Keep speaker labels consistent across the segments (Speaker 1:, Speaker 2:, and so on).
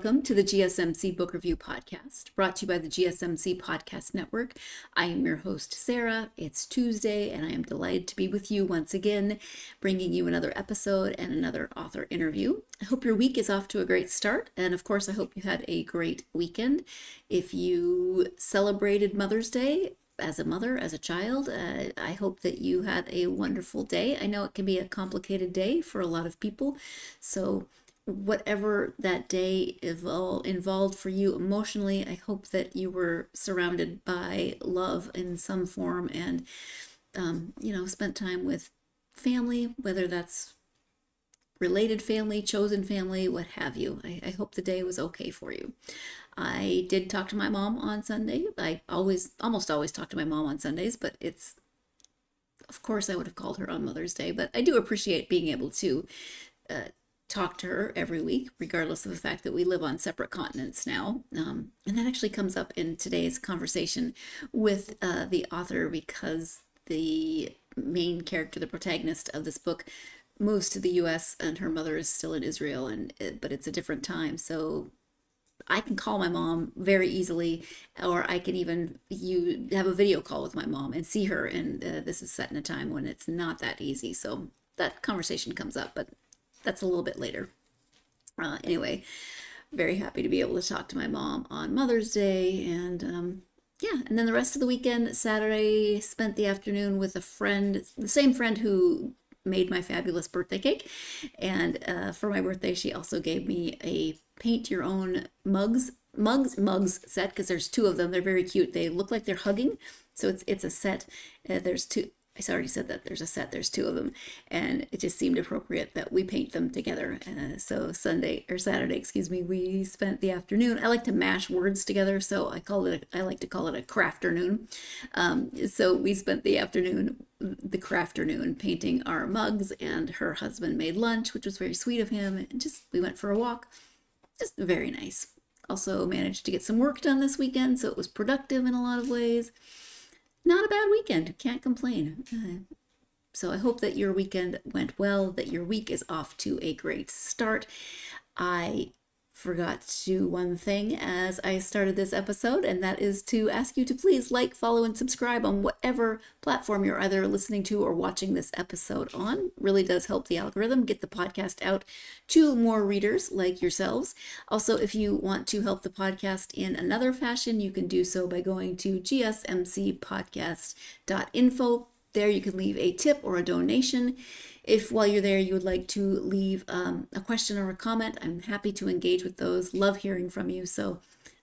Speaker 1: Welcome to the GSMC Book Review Podcast, brought to you by the GSMC Podcast Network. I am your host, Sarah. It's Tuesday, and I am delighted to be with you once again, bringing you another episode and another author interview. I hope your week is off to a great start, and of course, I hope you had a great weekend. If you celebrated Mother's Day, as a mother, as a child, I hope that you had a wonderful day. I know it can be a complicated day for a lot of people, so whatever that day involved for you emotionally, I hope that you were surrounded by love in some form and, spent time with family, whether that's related family, chosen family, what have you. I hope the day was okay for you. I did talk to my mom on Sunday. I almost always talk to my mom on Sundays, but of course I would have called her on Mother's Day, but I do appreciate being able to talk to her every week, regardless of the fact that we live on separate continents now. And that actually comes up in today's conversation with the author, because the main character, the protagonist of this book, moves to the US and her mother is still in Israel, but it's a different time. So I can call my mom very easily, or I can even have a video call with my mom and see her. And this is set in a time when it's not that easy. So that conversation comes up, but that's a little bit later. Anyway, very happy to be able to talk to my mom on Mother's Day. And and then the rest of the weekend, Saturday, spent the afternoon with a friend, the same friend who made my fabulous birthday cake. And for my birthday, she also gave me a paint your own mugs set, because there's two of them. They're very cute. They look like they're hugging. So it's a set. There's two. I already said that there's a set, there's two of them, and it just seemed appropriate that we paint them together. So Saturday, we spent the afternoon. I like to mash words together, so I like to call it a crafternoon. So we spent the crafternoon painting our mugs, and her husband made lunch, which was very sweet of him, and we went for a walk. Just very nice. Also managed to get some work done this weekend, so it was productive in a lot of ways. Not a bad weekend, can't complain. So I hope that your weekend went well, that your week is off to a great start. I forgot to do one thing as I started this episode, and that is to ask you to please like, follow, and subscribe on whatever platform you're either listening to or watching this episode on. It really does help the algorithm get the podcast out to more readers like yourselves. Also, if you want to help the podcast in another fashion, you can do so by going to gsmcpodcast.info. There you can leave a tip or a donation. If while you're there you would like to leave a question or a comment, I'm happy to engage with those. Love hearing from you. So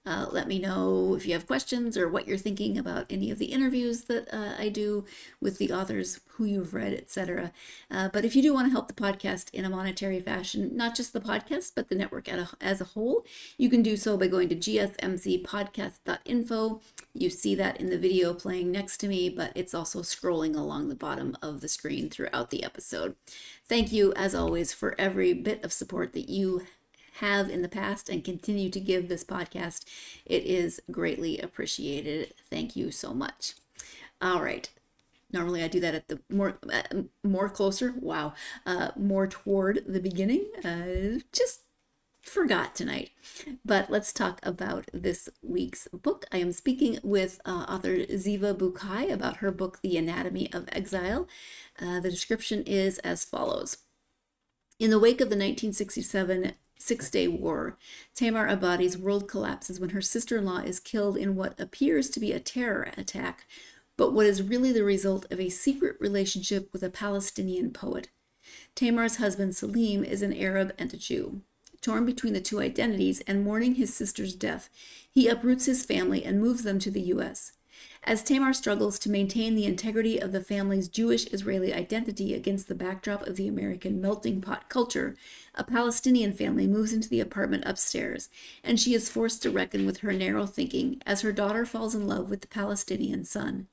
Speaker 1: let me know if you have questions or what you're thinking about any of the interviews that I do with the authors, who you've read, etc. But if you do want to help the podcast in a monetary fashion, not just the podcast, but the network as a whole, you can do so by going to gsmcpodcast.info. You see that in the video playing next to me, but it's also scrolling along the bottom of the screen throughout the episode. Thank you, as always, for every bit of support that you have in the past and continue to give this podcast. It is greatly appreciated. Thank you so much. All right. Normally I do that at the more toward the beginning. Just forgot tonight. But let's talk about this week's book. I am speaking with author Zeeva Bukai about her book, The Anatomy of Exile. The description is as follows. In the wake of the 1967 Six-Day War, Tamar Abadis' world collapses when her sister-in-law is killed in what appears to be a terror attack, but what is really the result of a secret relationship with a Palestinian poet. Tamar's husband Salim is an Arab and a Jew. Torn between the two identities and mourning his sister's death, he uproots his family and moves them to the U.S. As Tamar struggles to maintain the integrity of the family's Jewish-Israeli identity against the backdrop of the American melting pot culture, a Palestinian family moves into the apartment upstairs, and she is forced to reckon with her narrow thinking as her daughter falls in love with the Palestinian son.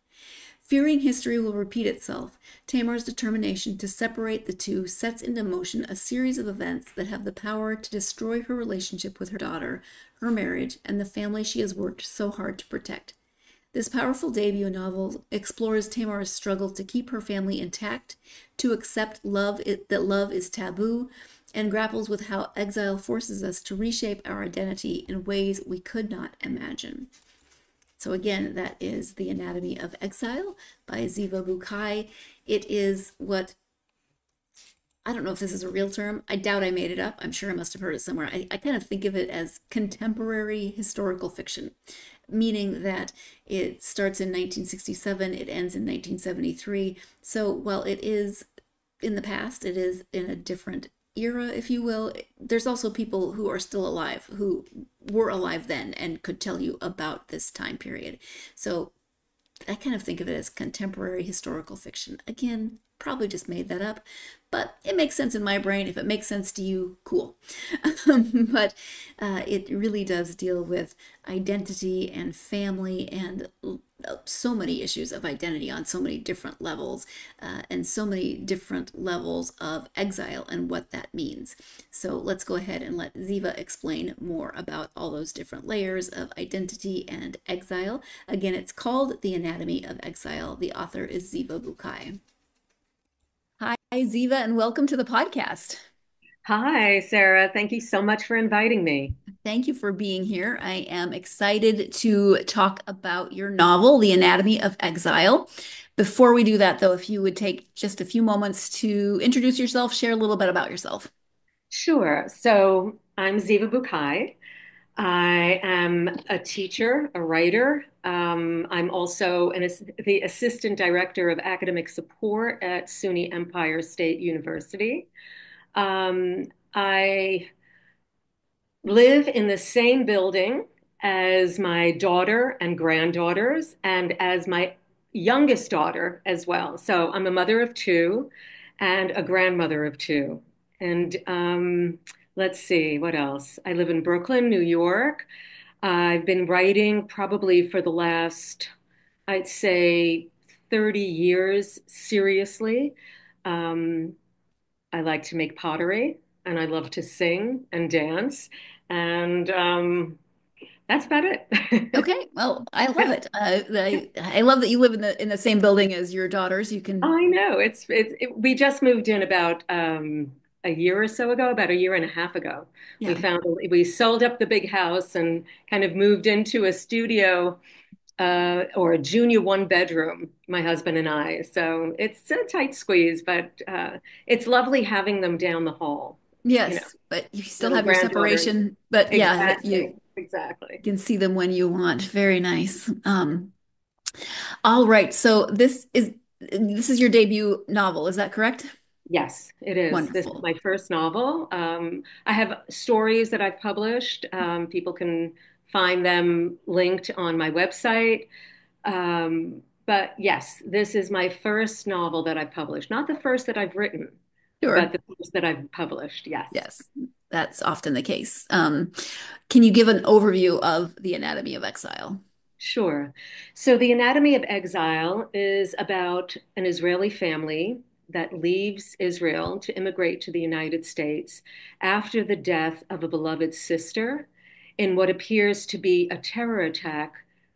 Speaker 1: Fearing history will repeat itself, Tamar's determination to separate the two sets into motion a series of events that have the power to destroy her relationship with her daughter, her marriage, and the family she has worked so hard to protect. This powerful debut novel explores Tamar's struggle to keep her family intact, to accept that love is taboo, and grapples with how exile forces us to reshape our identity in ways we could not imagine. So again, that is The Anatomy of Exile by Zeeva Bukai. It is what, I don't know if this is a real term. I doubt I made it up. I'm sure I must have heard it somewhere. I kind of think of it as contemporary historical fiction, meaning that it starts in 1967, it ends in 1973. So while it is in the past, it is in a different era, if you will. There's also people who are still alive, who were alive then and could tell you about this time period. So I kind of think of it as contemporary historical fiction. Again, probably just made that up, but it makes sense in my brain. If it makes sense to you, cool. But it really does deal with identity and family and so many issues of identity on so many different levels, and so many different levels of exile and what that means. So let's go ahead and let Zeeva explain more about all those different layers of identity and exile. Again, it's called The Anatomy of Exile. The author is Zeeva Bukai. Hi, Zeeva, and welcome to the podcast.
Speaker 2: Hi, Sarah. Thank you so much for inviting me.
Speaker 1: Thank you for being here. I am excited to talk about your novel, The Anatomy of Exile. Before we do that, though, if you would take just a few moments to introduce yourself, share a little bit about yourself.
Speaker 2: Sure. So I'm Zeeva Bukai. I am a teacher, a writer. I'm also the assistant director of academic support at SUNY Empire State University. I live in the same building as my daughter and granddaughters, and as my youngest daughter as well. So I'm a mother of two and a grandmother of two. And let's see, what else? I live in Brooklyn, New York. I've been writing probably for the last, I'd say, 30 years seriously. Um, I like to make pottery and I love to sing and dance. And that's about it.
Speaker 1: Okay, well, I love it. I love that you live in the same building as your daughters. You can,
Speaker 2: I know we just moved in about a year or so ago, about a year and a half ago.
Speaker 1: yeah.
Speaker 2: We sold up the big house and kind of moved into a studio or a junior one bedroom, my husband and I. So it's a tight squeeze, but it's lovely having them down the hall, you know,
Speaker 1: Yes, but you still
Speaker 2: little
Speaker 1: have your
Speaker 2: granddaughters.
Speaker 1: separation. But yeah, that you
Speaker 2: Exactly, exactly.
Speaker 1: can see them when you want. Very nice. All right. So this is your debut novel, is that correct?
Speaker 2: Yes, it is. This is
Speaker 1: Wonderful.
Speaker 2: my first novel. I have stories that I've published. People can find them linked on my website. But yes, this is my first novel that I've published. Not the first that I've written, but
Speaker 1: Sure.
Speaker 2: the first that I've published. Yes.
Speaker 1: Yes, that's often the case. Can you give an overview of The Anatomy of Exile?
Speaker 2: Sure. So, The Anatomy of Exile is about an Israeli family that leaves Israel to immigrate to the United States after the death of a beloved sister in what appears to be a terror attack,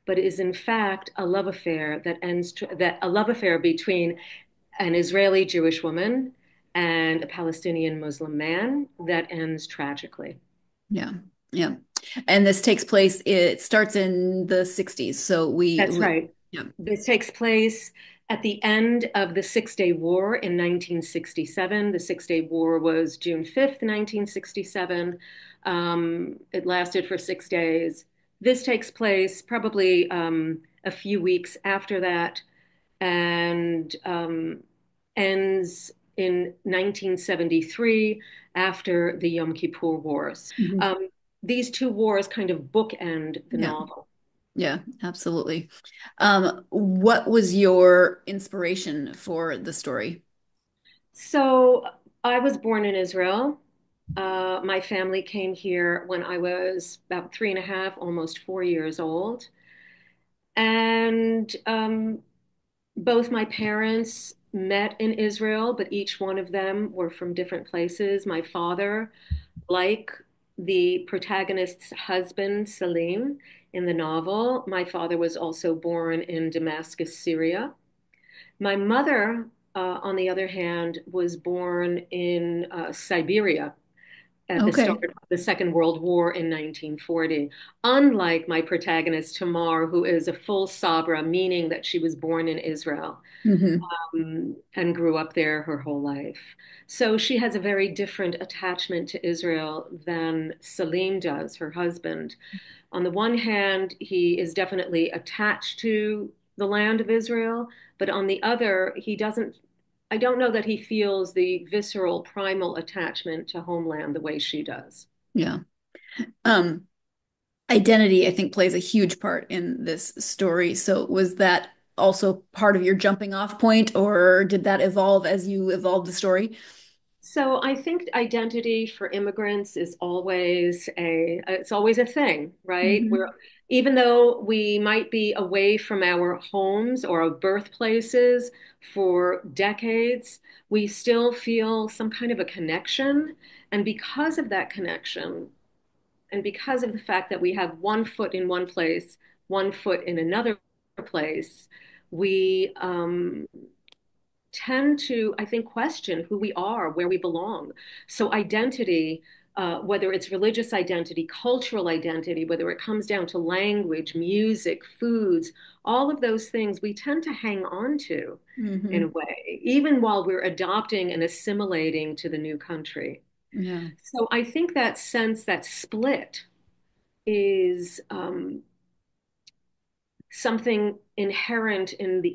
Speaker 2: but is in fact a love affair that a love affair between an Israeli Jewish woman and a Palestinian Muslim man that ends tragically.
Speaker 1: Yeah, yeah. And this takes place, it starts in the 60s. So
Speaker 2: That's right.
Speaker 1: yeah,
Speaker 2: This takes place at the end of the Six Day War in 1967. The Six Day War was June 5th, 1967. It lasted for 6 days. This takes place probably a few weeks after that and ends in 1973 after the Yom Kippur Wars.
Speaker 1: mhm,
Speaker 2: Um, these two wars kind of bookend the
Speaker 1: yeah,
Speaker 2: novel.
Speaker 1: yeah, absolutely. What was your inspiration for the story?
Speaker 2: So I was born in Israel. My family came here when I was about 3.5, almost 4 years old. And both my parents met in Israel, but each one of them were from different places. My father, like the protagonist's husband, Salim, in the novel, my father was also born in Damascus, Syria. My mother, on the other hand, was born in Siberia. at the start
Speaker 1: Okay.
Speaker 2: of the Second World War in 1940. Unlike my protagonist, Tamar, who is a full Sabra, meaning that she was born in Israel
Speaker 1: Hmm.
Speaker 2: and grew up there her whole life. So she has a very different attachment to Israel than Salim does, her husband. On the one hand, he is definitely attached to the land of Israel, but on the other, he doesn't. I don't know that he feels the visceral, primal attachment to homeland the way she does.
Speaker 1: Yeah. Um, Identity, I think, plays a huge part in this story. So was that also part of your jumping off point, or did that evolve as you evolved the story?
Speaker 2: So I think identity for immigrants is always it's always a thing, right? We're
Speaker 1: Hmm.
Speaker 2: even though we might be away from our homes or our birthplaces for decades, we still feel some kind of a connection. And because of that connection, and because of the fact that we have one foot in one place, one foot in another place, we tend to, I think, question who we are, where we belong. So, identity, whether it's religious identity, cultural identity, whether it comes down to language, music, foods, all of those things we tend to hang on to in a
Speaker 1: Hmm.
Speaker 2: way, even while we're adopting and assimilating to the new country.
Speaker 1: Yeah.
Speaker 2: So, I think that sense, that split, is something inherent in the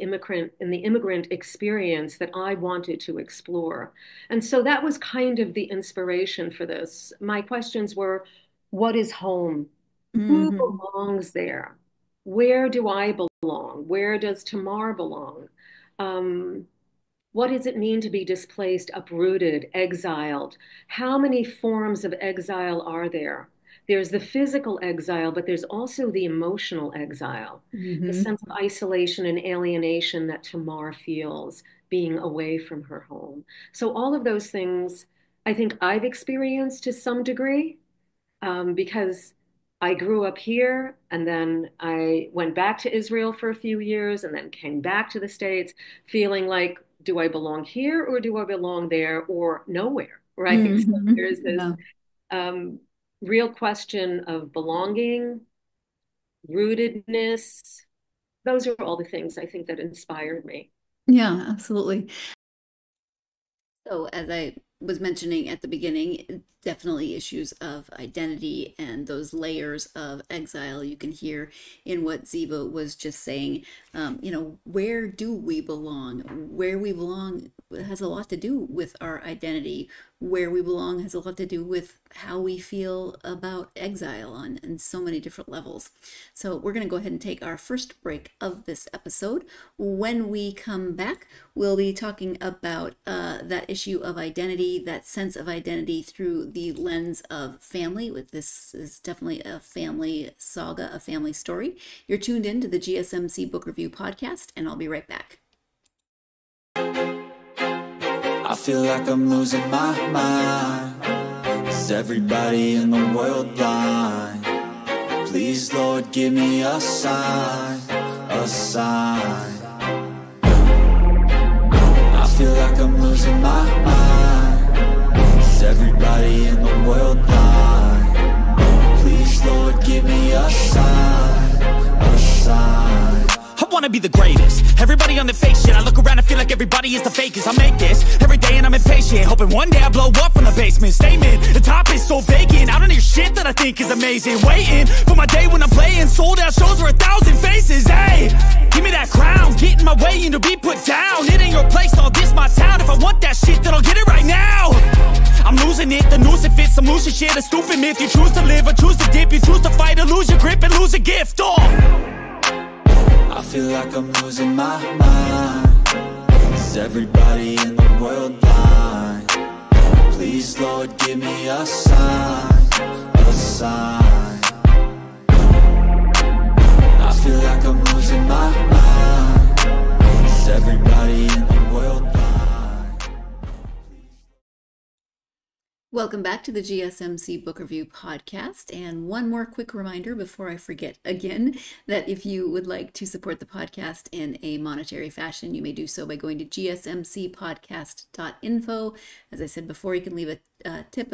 Speaker 2: immigrant experience that I wanted to explore. And so that was kind of the inspiration for this. My questions were, what is home? Who
Speaker 1: Hmm.
Speaker 2: belongs there? Where do I belong? Where does Tamar belong? Um, what does it mean to be displaced, uprooted, exiled? How many forms of exile are there? There's the physical exile, but there's also the emotional exile, the
Speaker 1: Hmm.
Speaker 2: sense of isolation and alienation that Tamar feels being away from her home. So, all of those things I think I've experienced to some degree because I grew up here and then I went back to Israel for a few years and then came back to the States feeling like, do I belong here or do I belong there or nowhere? Right. So
Speaker 1: Hmm.
Speaker 2: there's this
Speaker 1: Yeah.
Speaker 2: um, real question of belonging, rootedness. Those are all the things I think that inspired me.
Speaker 1: Yeah, absolutely. So, as I was mentioning at the beginning, definitely issues of identity and those layers of exile you can hear in what Zeeva was just saying. Where do we belong? Where we belong has a lot to do with our identity. Where we belong has a lot to do with how we feel about exile on so many different levels. So, we're going to go ahead and take our first break of this episode. When we come back, we'll be talking about that issue of identity, that sense of identity through the lens of family. This is definitely a family saga, a family story. You're tuned in to the GSMC Book Review Podcast, and I'll be right back.
Speaker 3: I feel like I'm losing my mind. Is everybody in the world blind? Please, Lord, give me a sign, a sign. I feel like I'm losing my mind. Is everybody in the world blind? Please, Lord, give me a sign, a sign.
Speaker 4: I wanna be the greatest. Everybody on the fake shit. I look around and feel like everybody is the fakest. I make this every day and I'm impatient, hoping one day I blow up from the basement. Statement, the top is so vacant. I don't hear shit that I think is amazing. Waiting for my day when I'm playing sold out shows for 1,000 faces. Hey, give me that crown, get in my way and to be put down. It ain't your place, all this my town. If I want that shit, then I'll get it right now. I'm losing it, the noose it fits. I'm losing shit, a stupid myth. You choose to live or choose to dip. You choose to fight or lose your grip and lose a gift.
Speaker 3: I feel like I'm losing my mind. Is everybody in the world blind? Please, Lord, give me a sign, a sign. I feel like I'm losing my mind. Is everybody in the world blind?
Speaker 1: Welcome back to the GSMC Book Review Podcast. And one more quick reminder before I forget again that if you would like to support the podcast in a monetary fashion, you may do so by going to gsmcpodcast.info. As I said before, you can leave tip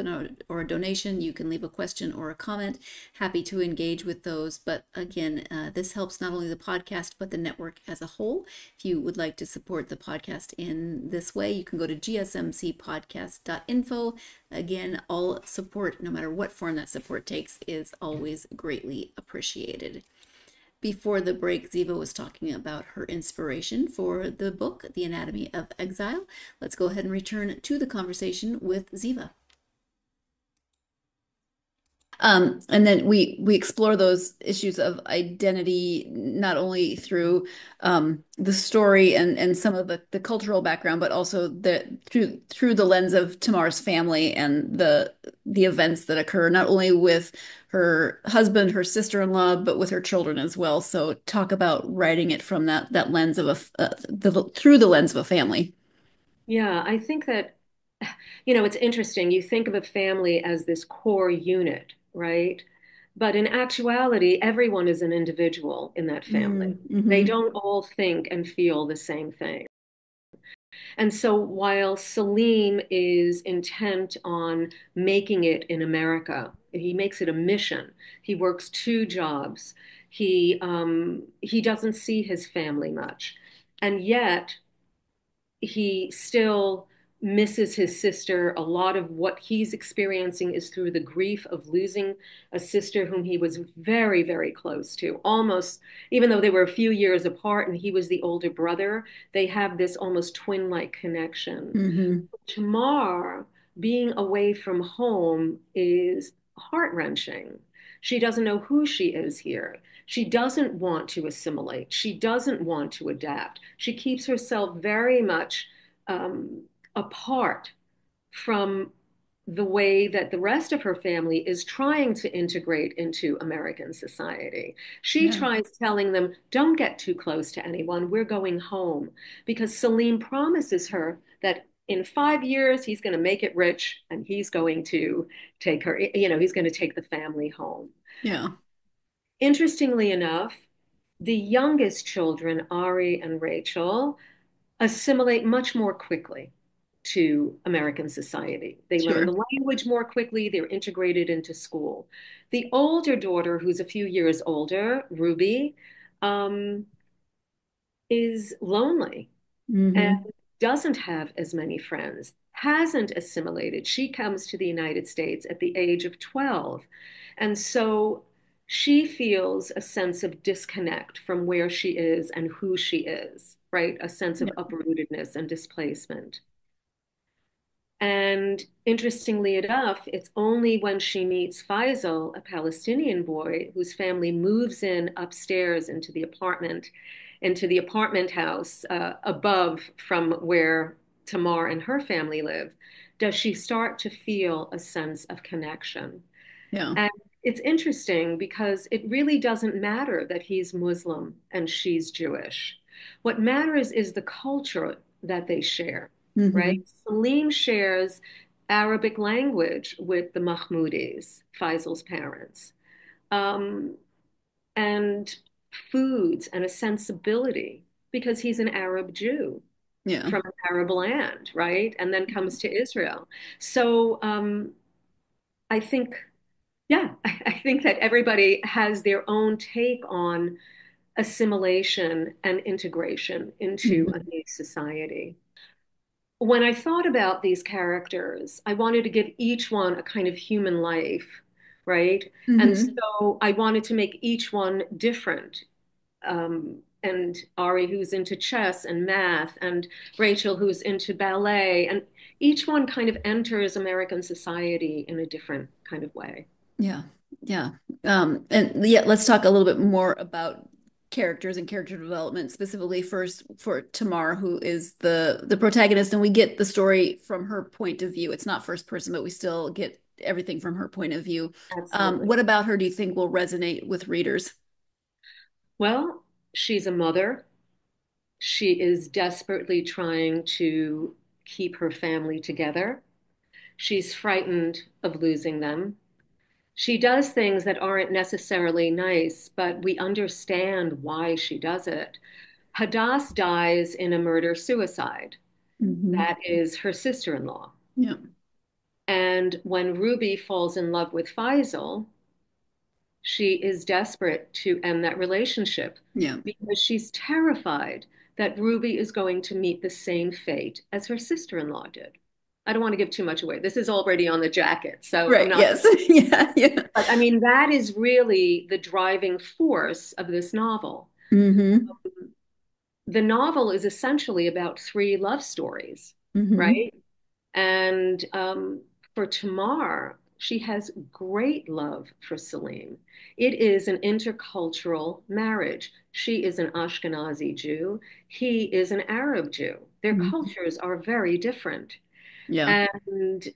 Speaker 1: or a donation, you can leave a question or a comment. Happy to engage with those. But again, this helps not only the podcast, but the network as a whole. If you would like to support the podcast in this way, you can go to gsmcpodcast.info. Again, all support, no matter what form that support takes, is always greatly appreciated. Before the break, Zeeva was talking about her inspiration for the book, The Anatomy of Exile. Let's go ahead and return to the conversation with Zeeva. And then we explore those issues of identity not only through the story and some of the cultural background, but also through the lens of Tamar's family and the events that occur not only with her husband, her sister-in-law, but with her children as well. So talk about writing it from that lens of through the lens of a family.
Speaker 2: Yeah, I think that, it's interesting. You think of a family as this core unit, right? But in actuality, everyone is an individual in that family. They
Speaker 1: Mm-hmm.
Speaker 2: don't all think and feel the same thing. And so while Salim is intent on making it in America, he makes it a mission. He works two jobs. He doesn't see his family much. And yet he still misses his sister. A lot of what he's experiencing is through the grief of losing a sister whom he was very, very close to. Almost, even though they were a few years apart and he was the older brother, they have this almost twin-like connection.
Speaker 1: Mm-hmm.
Speaker 2: Tamar, being away from home is heart-wrenching. She doesn't know who she is here. She doesn't want to assimilate. She doesn't want to adapt. She keeps herself very much apart from the way that the rest of her family is trying to integrate into American society. She
Speaker 1: Yeah.
Speaker 2: tries telling them, don't get too close to anyone. We're going home. Because Salim promises her that in 5 years, he's going to make it rich and he's going to take her, he's going to take the family home.
Speaker 1: Yeah.
Speaker 2: Interestingly enough, the youngest children, Ari and Rachel, assimilate much more quickly to American society. They learn
Speaker 1: Sure.
Speaker 2: the language more quickly, they're integrated into school. The older daughter, who's a few years older, Ruby, um, is lonely and
Speaker 1: Mm-hmm.
Speaker 2: doesn't have as many friends, hasn't assimilated. She comes to the United States at the age of 12. And so she feels a sense of disconnect from where she is and who she is, right? A sense of
Speaker 1: Yeah.
Speaker 2: uprootedness and displacement. And interestingly enough, it's only when she meets Faisal, a Palestinian boy whose family moves in upstairs into the apartment house above from where Tamar and her family live, does she start to feel a sense of connection.
Speaker 1: Yeah.
Speaker 2: And it's interesting because it really doesn't matter that he's Muslim and she's Jewish. What matters is the culture that they share, right?
Speaker 1: Mm-hmm.
Speaker 2: Salim shares Arabic language with the Mahmoudis, Faisal's parents, um, and foods and a sensibility because he's an Arab Jew
Speaker 1: Yeah.
Speaker 2: from an Arab land, right? And then comes to Israel. So I think yeah, I think that everybody has their own take on assimilation and integration into a
Speaker 1: Mm-hmm.
Speaker 2: new society. When I thought about these characters, I wanted to give each one a kind of human life, right? And
Speaker 1: Mm-hmm.
Speaker 2: so I wanted to make each one different. And Ari, who's into chess and math, and Rachel, who's into ballet, and each one kind of enters American society in a different kind of way.
Speaker 1: Yeah, yeah. And yeah, let's talk a little bit more about characters and character development, specifically first for Tamar, who is the protagonist, and we get the story from her point of view. It's not first person, but we still get everything from her point of view.
Speaker 2: Absolutely.
Speaker 1: What about her do you think will resonate with readers?
Speaker 2: Well, she's a mother. She is desperately trying to keep her family together. She's frightened of losing them. She does things that aren't necessarily nice, but we understand why she does it. Hadass dies in a murder suicide.
Speaker 1: Hmm.
Speaker 2: That is her sister-in-law.
Speaker 1: Yeah.
Speaker 2: And when Ruby falls in love with Faisal, she is desperate to end that relationship
Speaker 1: Yeah.
Speaker 2: because she's terrified that Ruby is going to meet the same fate as her sister-in-law did. I don't want to give too much away. This is already on the jacket, so I'm
Speaker 1: Right.
Speaker 2: not.
Speaker 1: Yes. Yeah. Yeah.
Speaker 2: But I mean, that is really the driving force of this novel.
Speaker 1: Mm-hmm.
Speaker 2: The novel is essentially about three love stories,
Speaker 1: Mm-hmm.
Speaker 2: right? And for Tamar, she has great love for Salim. It is an intercultural marriage. She is an Ashkenazi Jew. He is an Arab Jew. Their
Speaker 1: Mm-hmm.
Speaker 2: cultures are very different.
Speaker 1: Yeah.
Speaker 2: And,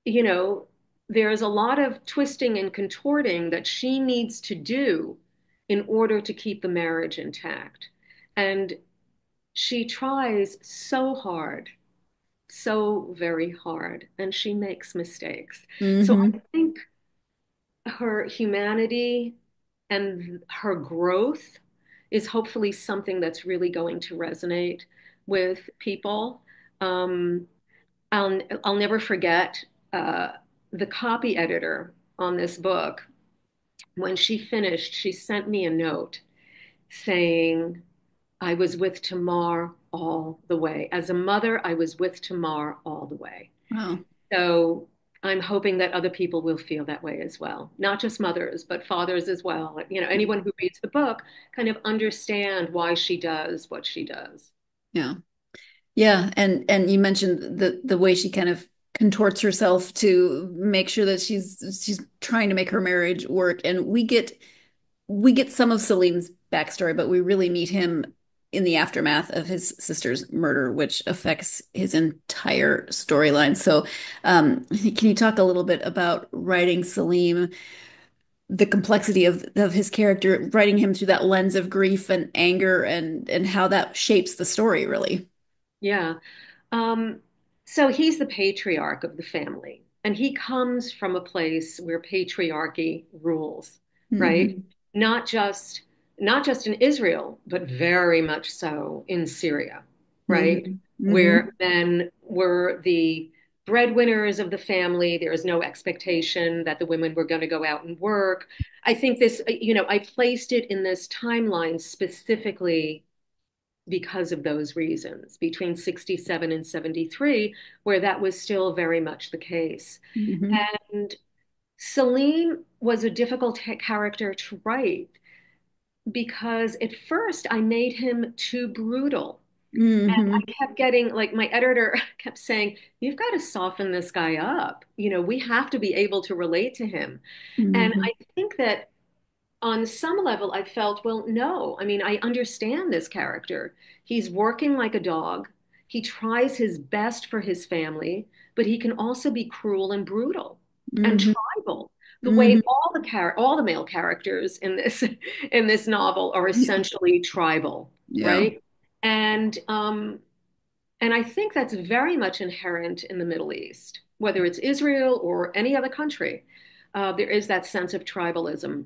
Speaker 2: you know, there's a lot of twisting and contorting that she needs to do in order to keep the marriage intact. And she tries so hard, so very hard, and she makes mistakes. So
Speaker 1: Mm-hmm.
Speaker 2: I think her humanity and her growth is hopefully something that's really going to resonate with people. Um, I'll never forget uh, the copy editor on this book. When she finished, she sent me a note saying, I was with Tamar all the way. As a mother, I was with Tamar all the way.
Speaker 1: Wow.
Speaker 2: So I'm hoping that other people will feel that way as well. Not just mothers, but fathers as well. You know, anyone who reads the book kind of understand why she does what she does.
Speaker 1: Yeah. Yeah. And you mentioned the way she kind of contorts herself to make sure that she's trying to make her marriage work. And we get some of Salim's backstory, but we really meet him in the aftermath of his sister's murder, which affects his entire storyline. So, can you talk a little bit about writing Salim, the complexity of his character, writing him through that lens of grief and anger, and how that shapes the story, really?
Speaker 2: Yeah. Um, so he's the patriarch of the family, and he comes from a place where patriarchy rules, right?
Speaker 1: Hmm.
Speaker 2: Not just not just in Israel, but very much so in Syria, right?
Speaker 1: Hmm.
Speaker 2: Where
Speaker 1: Hmm.
Speaker 2: men were the breadwinners of the family. There is no expectation that the women were going to go out and work. I think this, I placed it in this timeline specifically because of those reasons between 67 and 73, where that was still very much the case.
Speaker 1: Hmm.
Speaker 2: And Salim was a difficult character to write because at first I made him too brutal. And
Speaker 1: Hmm.
Speaker 2: I kept getting, like, my editor kept saying, you've got to soften this guy up. We have to be able to relate to him. And
Speaker 1: Hmm.
Speaker 2: I think that on some level, I felt, well, no. I mean, I understand this character. He's working like a dog. He tries his best for his family, but he can also be cruel and brutal and
Speaker 1: Hmm.
Speaker 2: tribal. The way
Speaker 1: Hmm.
Speaker 2: all the male characters in this in this novel are essentially tribal,
Speaker 1: Yeah.
Speaker 2: right? And and I think that's very much inherent in the Middle East, whether it's Israel or any other country. There is that sense of tribalism.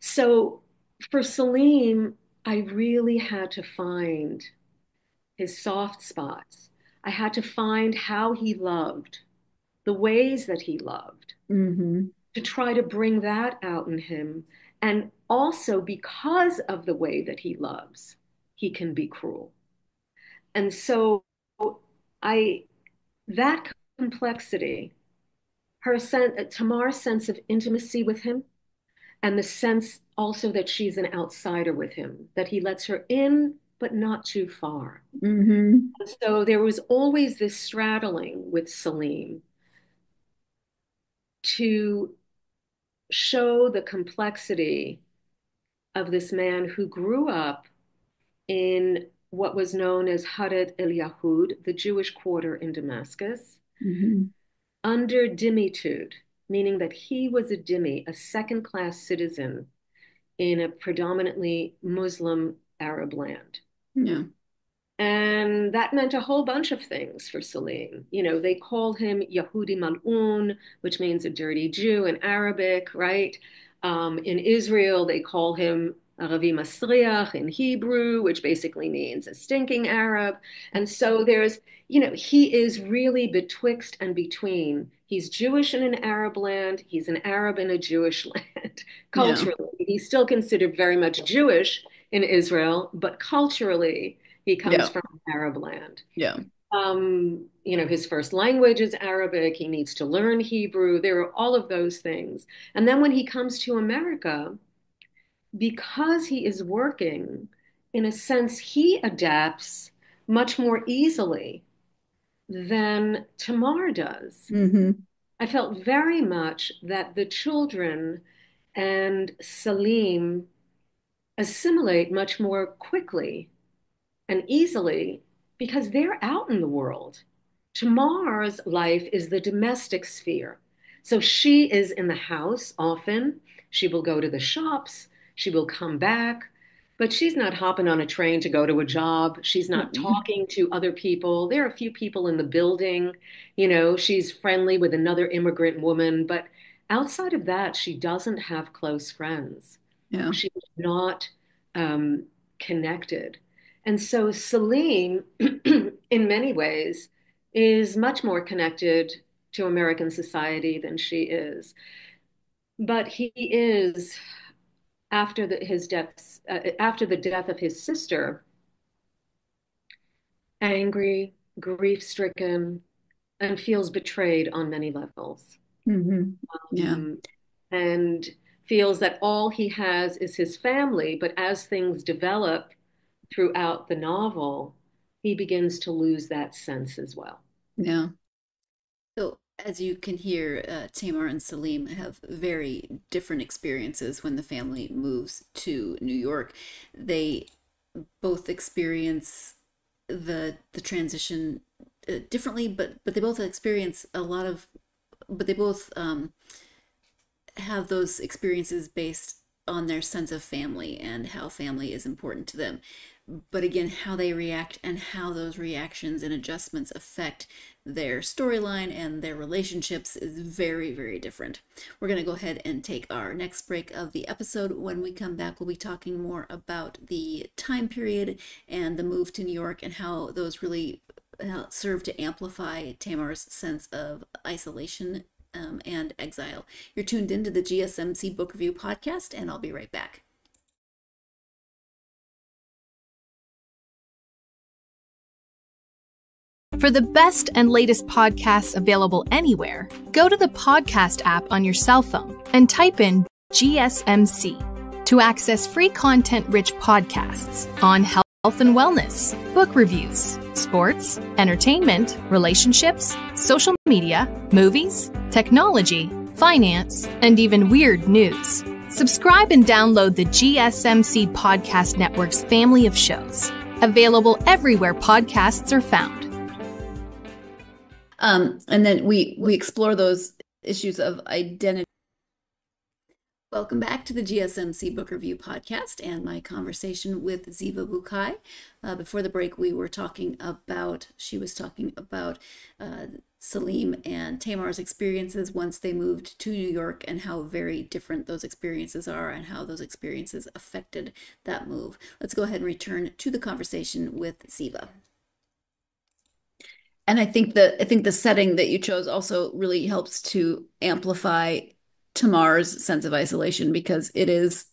Speaker 2: So for Salim, I really had to find his soft spots. I had to find how he loved, the ways that he loved,
Speaker 1: Hmm.
Speaker 2: to try to bring that out in him. And also because of the way that he loves, he can be cruel. And so I that complexity, Tamar's sense of intimacy with him, and the sense also that she's an outsider with him, that he lets her in, but not too far.
Speaker 1: Hmm.
Speaker 2: So there was always this straddling with Salim to show the complexity of this man who grew up in what was known as Haret el Yahud, the Jewish quarter in Damascus,
Speaker 1: Hmm.
Speaker 2: under dhimmitude, meaning that he was a dhimmi, a second class citizen in a predominantly Muslim Arab land.
Speaker 1: Yeah.
Speaker 2: And that meant a whole bunch of things for Salim. They call him Yahudi Mal'un, which means a dirty Jew in Arabic, right? In Israel, they call him Aravi Masriach in Hebrew, which basically means a stinking Arab. And so he is really betwixt and between. He's Jewish in an Arab land, he's an Arab in a Jewish land.
Speaker 1: Yeah.
Speaker 2: Culturally, he's still considered very much Jewish in Israel, but culturally, he comes
Speaker 1: Yeah.
Speaker 2: from Arab land.
Speaker 1: Yeah.
Speaker 2: His first language is Arabic. He needs to learn Hebrew. There are all of those things. And then when he comes to America, because he is working, in a sense, he adapts much more easily than Tamar does.
Speaker 1: Mm-hmm.
Speaker 2: I felt very much that the children and Salim assimilate much more quickly and easily because they're out in the world. Tamar's life is the domestic sphere. So she is in the house often. She will go to the shops. She will come back, but she's not hopping on a train to go to a job. She's not
Speaker 1: Mm-hmm.
Speaker 2: talking to other people. There are a few people in the building. She's friendly with another immigrant woman, but outside of that, she doesn't have close friends.
Speaker 1: Yeah.
Speaker 2: She's not connected. And so Salim, in many ways, is much more connected to American society than she is. But he is, after the death of his sister, angry, grief-stricken, and feels betrayed on many levels.
Speaker 1: Mm-hmm. Yeah.
Speaker 2: And feels that all he has is his family. But as things develop throughout the novel, he begins to lose that sense as well.
Speaker 1: Yeah. So, as you can hear, Tamar and Salim have very different experiences when the family moves to New York. They both experience the transition differently, but they both experience a lot of, but they both have those experiences based on their sense of family and how family is important to them. But again, how they react and how those reactions and adjustments affect their storyline and their relationships is very, very different. We're going to go ahead and take our next break of the episode. When we come back, we'll be talking more about the time period and the move to New York and how those really serve to amplify Tamar's sense of isolation and exile. You're tuned into the GSMC Book Review Podcast, and I'll be right back.
Speaker 5: For the best and latest podcasts available anywhere, go to the podcast app on your cell phone and type in GSMC to access free content-rich podcasts on health and wellness, book reviews, sports, entertainment, relationships, social media, movies, technology, finance, and even weird news. Subscribe and download the GSMC Podcast Network's family of shows, available everywhere podcasts are found.
Speaker 1: And then we explore those issues of identity. Welcome back to the GSMC Book Review Podcast and my conversation with Zeeva Bukai. Before the break, she was talking about Salim and Tamar's experiences once they moved to New York and how very different those experiences are and how those experiences affected that move. Let's go ahead and return to the conversation with Zeeva. And I think the setting that you chose also really helps to amplify Tamar's sense of isolation because it is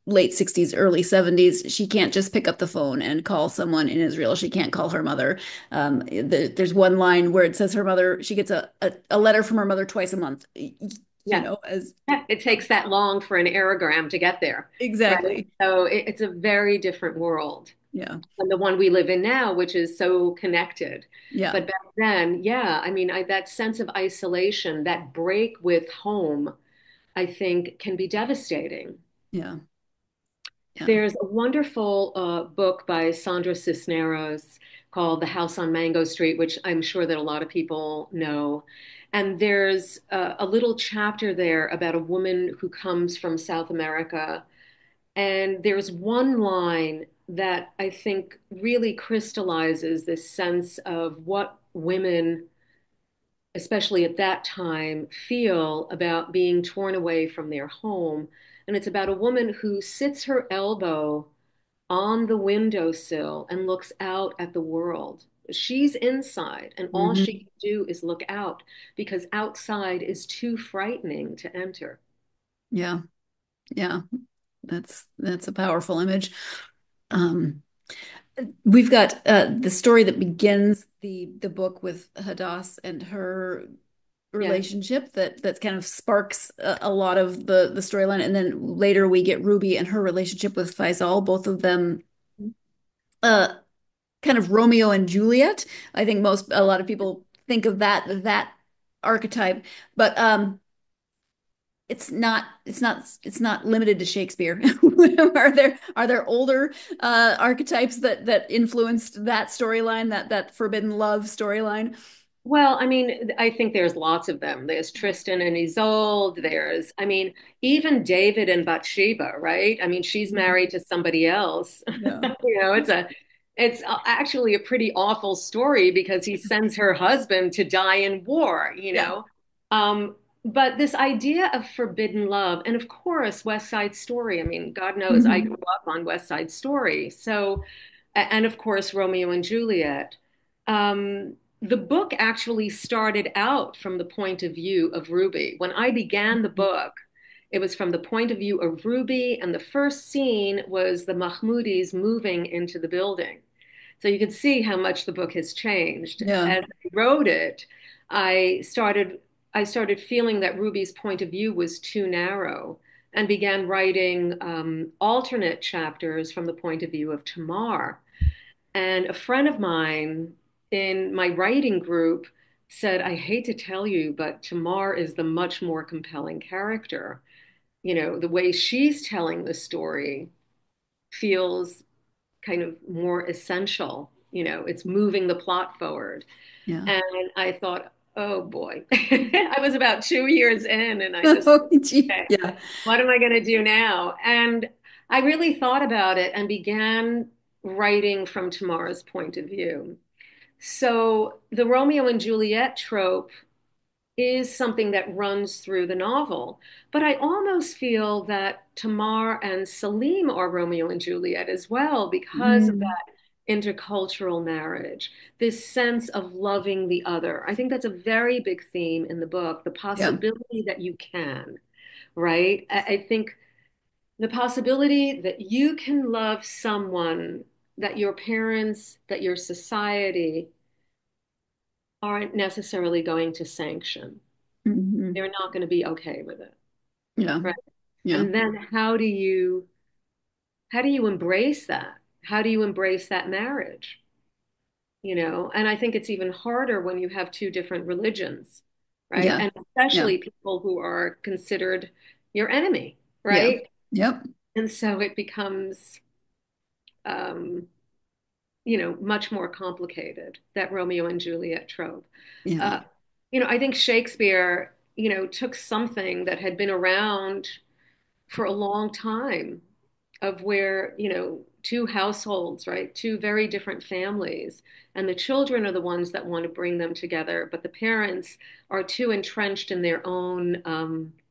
Speaker 1: late 60s, early 70s. She can't just pick up the phone and call someone in Israel. She can't call her mother. There's one line where it says her mother, she gets a letter from her mother twice a month.
Speaker 2: It takes that long for an aerogram to get there.
Speaker 1: Exactly.
Speaker 2: Right? So it's a very different world.
Speaker 1: Yeah.
Speaker 2: And the one we live in now, which is so connected.
Speaker 1: Yeah.
Speaker 2: But back then, that sense of isolation, that break with home, I think can be devastating.
Speaker 1: Yeah. Yeah.
Speaker 2: There's a wonderful book by Sandra Cisneros called The House on Mango Street, which I'm sure that a lot of people know. And there's a little chapter there about a woman who comes from South America. And there's one line that I think really crystallizes this sense of what women, especially at that time, feel about being torn away from their home. And it's about a woman who sits her elbow on the windowsill and looks out at the world. She's inside, and all she
Speaker 1: Hmm.
Speaker 2: can do is look out because outside is too frightening to enter.
Speaker 1: Yeah. Yeah. That's a powerful image. Um, we've got the story that begins the book with Hadass and her
Speaker 2: Yes.
Speaker 1: relationship that kind of sparks a lot of the storyline, and then later we get Ruby and her relationship with Faisal, both of them uh kind of Romeo and Juliet. I think a lot of people think of that archetype, but it's not limited to Shakespeare. Are there older archetypes that influenced that storyline, that forbidden love storyline?
Speaker 2: Well, I mean, I think there's lots of them. There's Tristan and Isolde. I mean, even David and Bathsheba, right? I mean, she's
Speaker 1: Mhm.
Speaker 2: married to somebody else.
Speaker 1: Yeah.
Speaker 2: It's actually a pretty awful story because he sends her husband to die in war.
Speaker 1: Yeah.
Speaker 2: Um, but this idea of forbidden love, and of course, West Side Story. I mean, God knows I grew
Speaker 1: Mhm.
Speaker 2: up on West Side Story. So, and of course, Romeo and Juliet. The book actually started out from the point of view of Ruby. When I began the book, it was from the point of view of Ruby, and the first scene was the Mahmoudis moving into the building. So you can see how much the book has changed.
Speaker 1: Yeah.
Speaker 2: As I wrote it, I started I started feeling that Ruby's point of view was too narrow and began writing alternate chapters from the point of view of Tamar. And a friend of mine in my writing group said, I hate to tell you, but Tamar is the much more compelling character. The way she's telling the story feels kind of more essential. It's moving the plot forward.
Speaker 1: Yeah.
Speaker 2: And I thought, oh boy, I was about 2 years in, and I just,
Speaker 1: Oh, gee.
Speaker 2: okay,
Speaker 1: Yeah.
Speaker 2: what am I going to do now? And I really thought about it and began writing from Tamara's point of view. So the Romeo and Juliet trope is something that runs through the novel. But I almost feel that Tamar and Salim are Romeo and Juliet as well because of
Speaker 1: Mm.
Speaker 2: that intercultural marriage, this sense of loving the other. I think that's a very big theme in the book, the
Speaker 1: Yeah.
Speaker 2: possibility that you can, right? I think the possibility that you can love someone that your parents, that your society aren't necessarily going to sanction.
Speaker 1: Hmm.
Speaker 2: They're not going to be okay with it,
Speaker 1: Yeah.
Speaker 2: right?
Speaker 1: Yeah.
Speaker 2: And then how do you embrace that? How do you embrace that marriage? And I think it's even harder when you have two different religions, right?
Speaker 1: Yeah.
Speaker 2: And
Speaker 1: Yeah.
Speaker 2: especially people who are considered your enemy,
Speaker 1: Yeah.
Speaker 2: right?
Speaker 1: Yep.
Speaker 2: And so it becomes um, much more complicated, that Romeo and Juliet trope.
Speaker 1: Yeah.
Speaker 2: Uh, I think Shakespeare, took something that had been around for a long time of where, two households, right? Two very different families. And the children are the ones that want to bring them together, but the parents are too entrenched in their own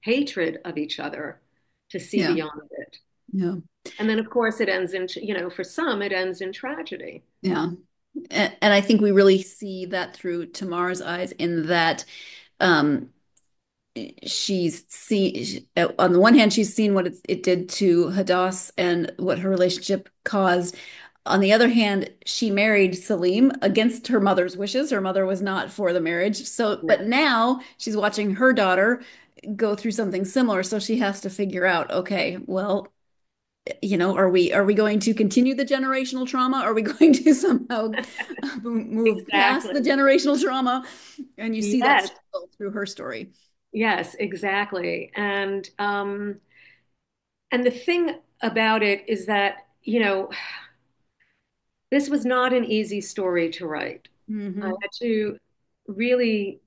Speaker 2: hatred of each other to see
Speaker 1: Yeah.
Speaker 2: beyond it.
Speaker 1: Yeah.
Speaker 2: And then, of course, it ends in, for some, it ends in tragedy.
Speaker 1: Yeah. And I think we really see that through Tamar's eyes in that um, she's seen, on the one hand, she's seen what it did to Hadass and what her relationship caused. On the other hand, she married Salim against her mother's wishes. Her mother was not for the marriage. So,
Speaker 2: Yeah.
Speaker 1: but now she's watching her daughter go through something similar. So she has to figure out, okay, well, are we going to continue the generational trauma? Are we going to somehow move past the
Speaker 2: Exactly.
Speaker 1: generational trauma? And you see that
Speaker 2: Yes.
Speaker 1: struggle through her story.
Speaker 2: Yes, exactly. And the thing about it is that, this was not an easy story to write. I
Speaker 1: Hmm.
Speaker 2: had to really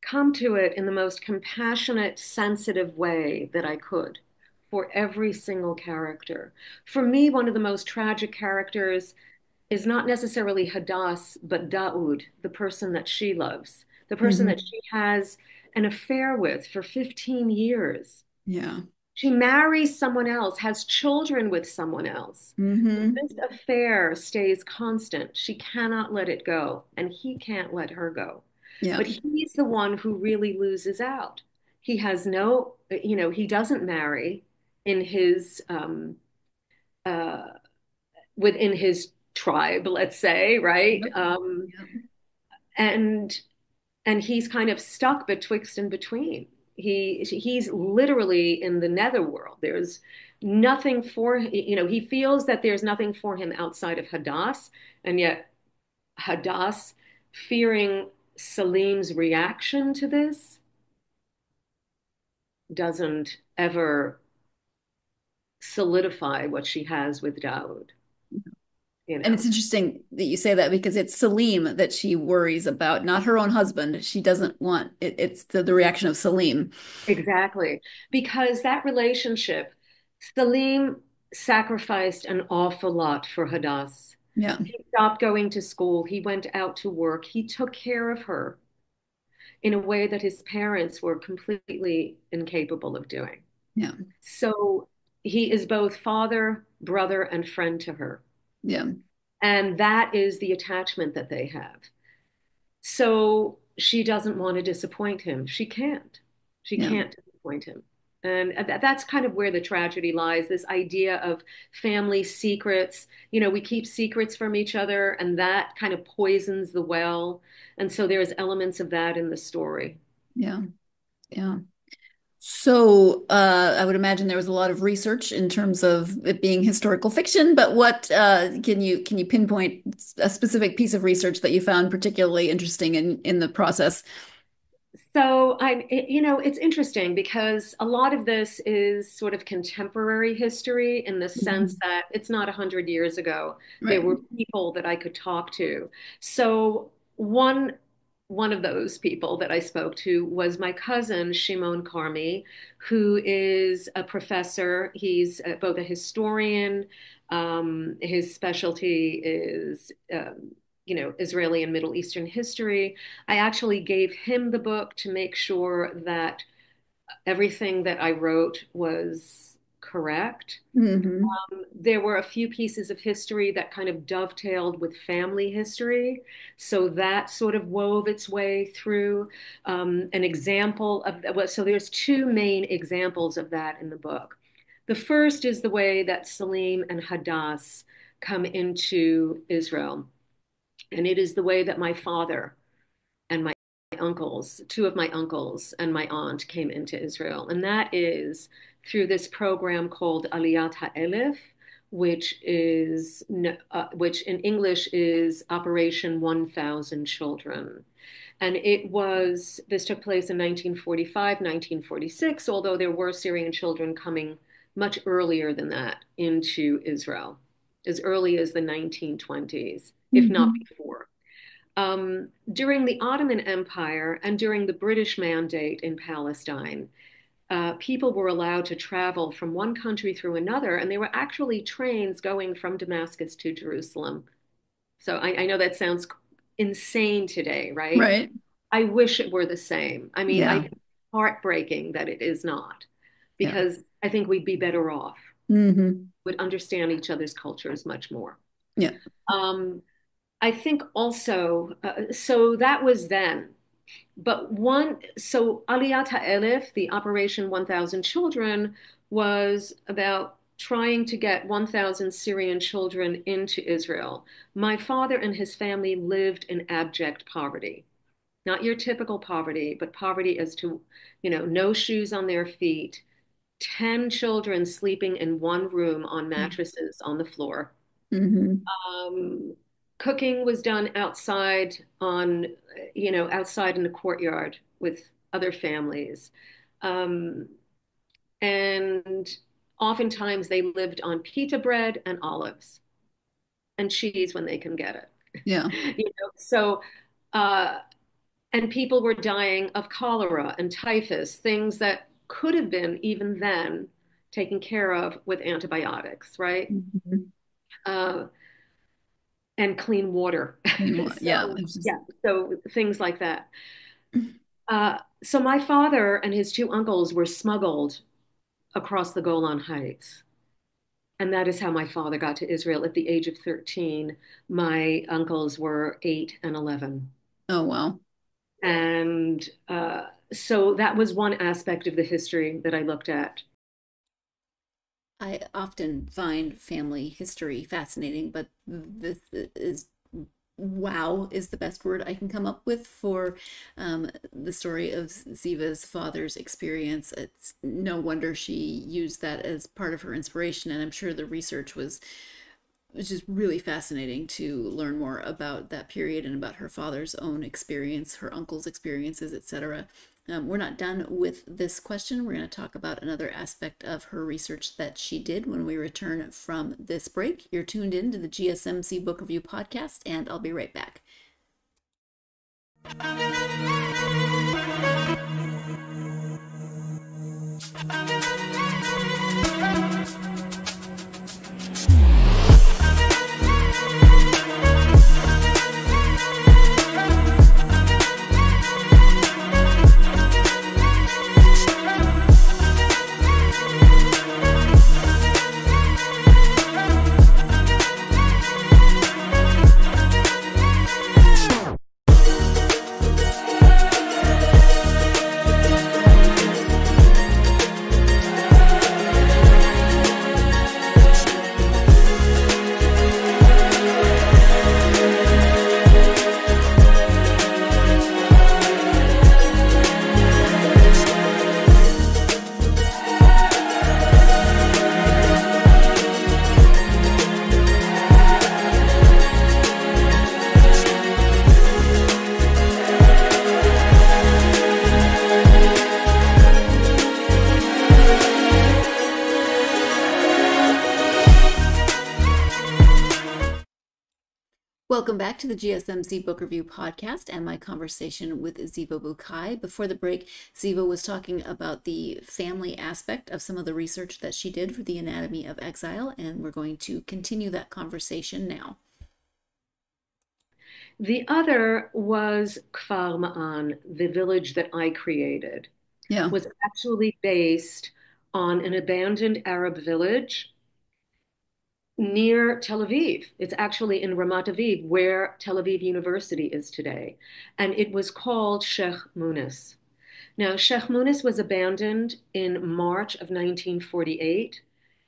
Speaker 2: come to it in the most compassionate, sensitive way that I could for every single character. For me, one of the most tragic characters is not necessarily Hadass, but Daoud, the person that she loves, the person that
Speaker 1: Hmm.
Speaker 2: she has an affair with for 15 years.
Speaker 1: Yeah.
Speaker 2: She marries someone else, has children with someone else.
Speaker 1: Mm-hmm.
Speaker 2: This affair stays constant. She cannot let it go, and he can't let her go.
Speaker 1: Yeah.
Speaker 2: But he's the one who really loses out. He has no, he doesn't marry in his uh, within his tribe, let's say, right?
Speaker 1: Yep. Yep.
Speaker 2: And he's kind of stuck betwixt and between. He's literally in the netherworld. There's nothing for, he feels that there's nothing for him outside of Hadass, and yet Hadass, fearing Salim's reaction to this, doesn't ever solidify what she has with Dawood, you
Speaker 1: And
Speaker 2: know.
Speaker 1: it's interesting that you say that because it's Salim that she worries about, not her own husband. She doesn't want it, it's the reaction of Salim.
Speaker 2: Exactly. Because that relationship, Salim sacrificed an awful lot for Hadass.
Speaker 1: Yeah.
Speaker 2: He stopped going to school. He went out to work. He took care of her in a way that his parents were completely incapable of doing.
Speaker 1: Yeah.
Speaker 2: So he is both father, brother, and friend to her.
Speaker 1: Yeah.
Speaker 2: And that is the attachment that they have. So she doesn't want to disappoint him. She can't. She
Speaker 1: Yeah.
Speaker 2: can't disappoint him. And that's kind of where the tragedy lies, this idea of family secrets. We keep secrets from each other, and that kind of poisons the well. And so there's elements of that in the story.
Speaker 1: Yeah. Yeah. So I would imagine there was a lot of research in terms of it being historical fiction, but what can you pinpoint a specific piece of research that you found particularly interesting in the process?
Speaker 2: So it's interesting because a lot of this is sort of contemporary history in the sense
Speaker 1: Mhm.
Speaker 2: that it's not 100 years ago. There
Speaker 1: Right.
Speaker 2: were people that I could talk to. So one of those people that I spoke to was my cousin Shimon Karmi, who is a professor. He's both a historian. His specialty is Israeli and Middle Eastern history. I actually gave him the book to make sure that everything that I wrote was correct.
Speaker 1: Hmm.
Speaker 2: There were a few pieces of history that kind of dovetailed with family history. So that sort of wove its way through. An example of that. So there's two main examples of that in the book. The first is the way that Salim and Hadass come into Israel. And it is the way that my father and my uncles, two of my uncles and my aunt came into Israel. And that is through this program called Aliyat Ha'elef, which in English is Operation 1,000 Children. And this took place in 1945, 1946, although there were Syrian children coming much earlier than that into Israel, as early as the 1920s, if not
Speaker 1: Hmm.
Speaker 2: before. During the Ottoman Empire and during the British Mandate in Palestine, people were allowed to travel from one country through another, and there were actually trains going from Damascus to Jerusalem. So I know that sounds insane today, right?
Speaker 1: Right.
Speaker 2: I wish it were the same. I mean, I
Speaker 1: Yeah.
Speaker 2: think it's heartbreaking that it is not,
Speaker 1: Yeah.
Speaker 2: because I think we'd be better off,
Speaker 1: Hmm.
Speaker 2: would understand each other's cultures much more.
Speaker 1: Yeah.
Speaker 2: Um, I think also, so that was then. So Aliyat Ha'elef, the Operation 1,000 Children, was about trying to get 1,000 Syrian children into Israel. My father and his family lived in abject poverty. Not your typical poverty, but poverty as to, no shoes on their feet, 10 children sleeping in one room on mattresses on the floor.
Speaker 1: Hmm.
Speaker 2: Um, Cooking was done outside in the courtyard with other families. Um, and oftentimes they lived on pita bread and olives and cheese when they can get it.
Speaker 1: Yeah.
Speaker 2: So, uh, and people were dying of cholera and typhus, things that could have been even then taken care of with antibiotics, right?
Speaker 1: Hmm.
Speaker 2: Uh, and clean water.
Speaker 1: Yeah.
Speaker 2: So
Speaker 1: It's just,
Speaker 2: yeah, so things like that. So my father and his two uncles were smuggled across the Golan Heights. And that is how my father got to Israel at the age of 13. My uncles were 8 and 11.
Speaker 1: Oh, wow.
Speaker 2: And so that was one aspect of the history that I looked at.
Speaker 1: I often find family history fascinating, but this is wow is the best word I can come up with for the story of Zeeva's father's experience. It's no wonder she used that as part of her inspiration, and I'm sure the research was just really fascinating to learn more about that period and about her father's own experience, her uncle's experiences, etc. We're not done with this question. We're going to talk about another aspect of her research that she did when we return from this break. You're tuned in to the GSMC Book Review Podcast, and I'll be right back. Welcome back to the GSMC Book Review Podcast and my conversation with Zeeva Bukai. Before the break, Zeeva was talking about the family aspect of some of the research that she did for the Anatomy of Exile, and we're going to continue that conversation now.
Speaker 2: The other was Kfar Ma'an, the village that I created.
Speaker 1: Yeah.
Speaker 2: Was actually based on an abandoned Arab village near Tel Aviv. It's actually in Ramat Aviv, where Tel Aviv University is today. And it was called Sheikh Munis. Now, Sheikh Munis was abandoned in March of 1948.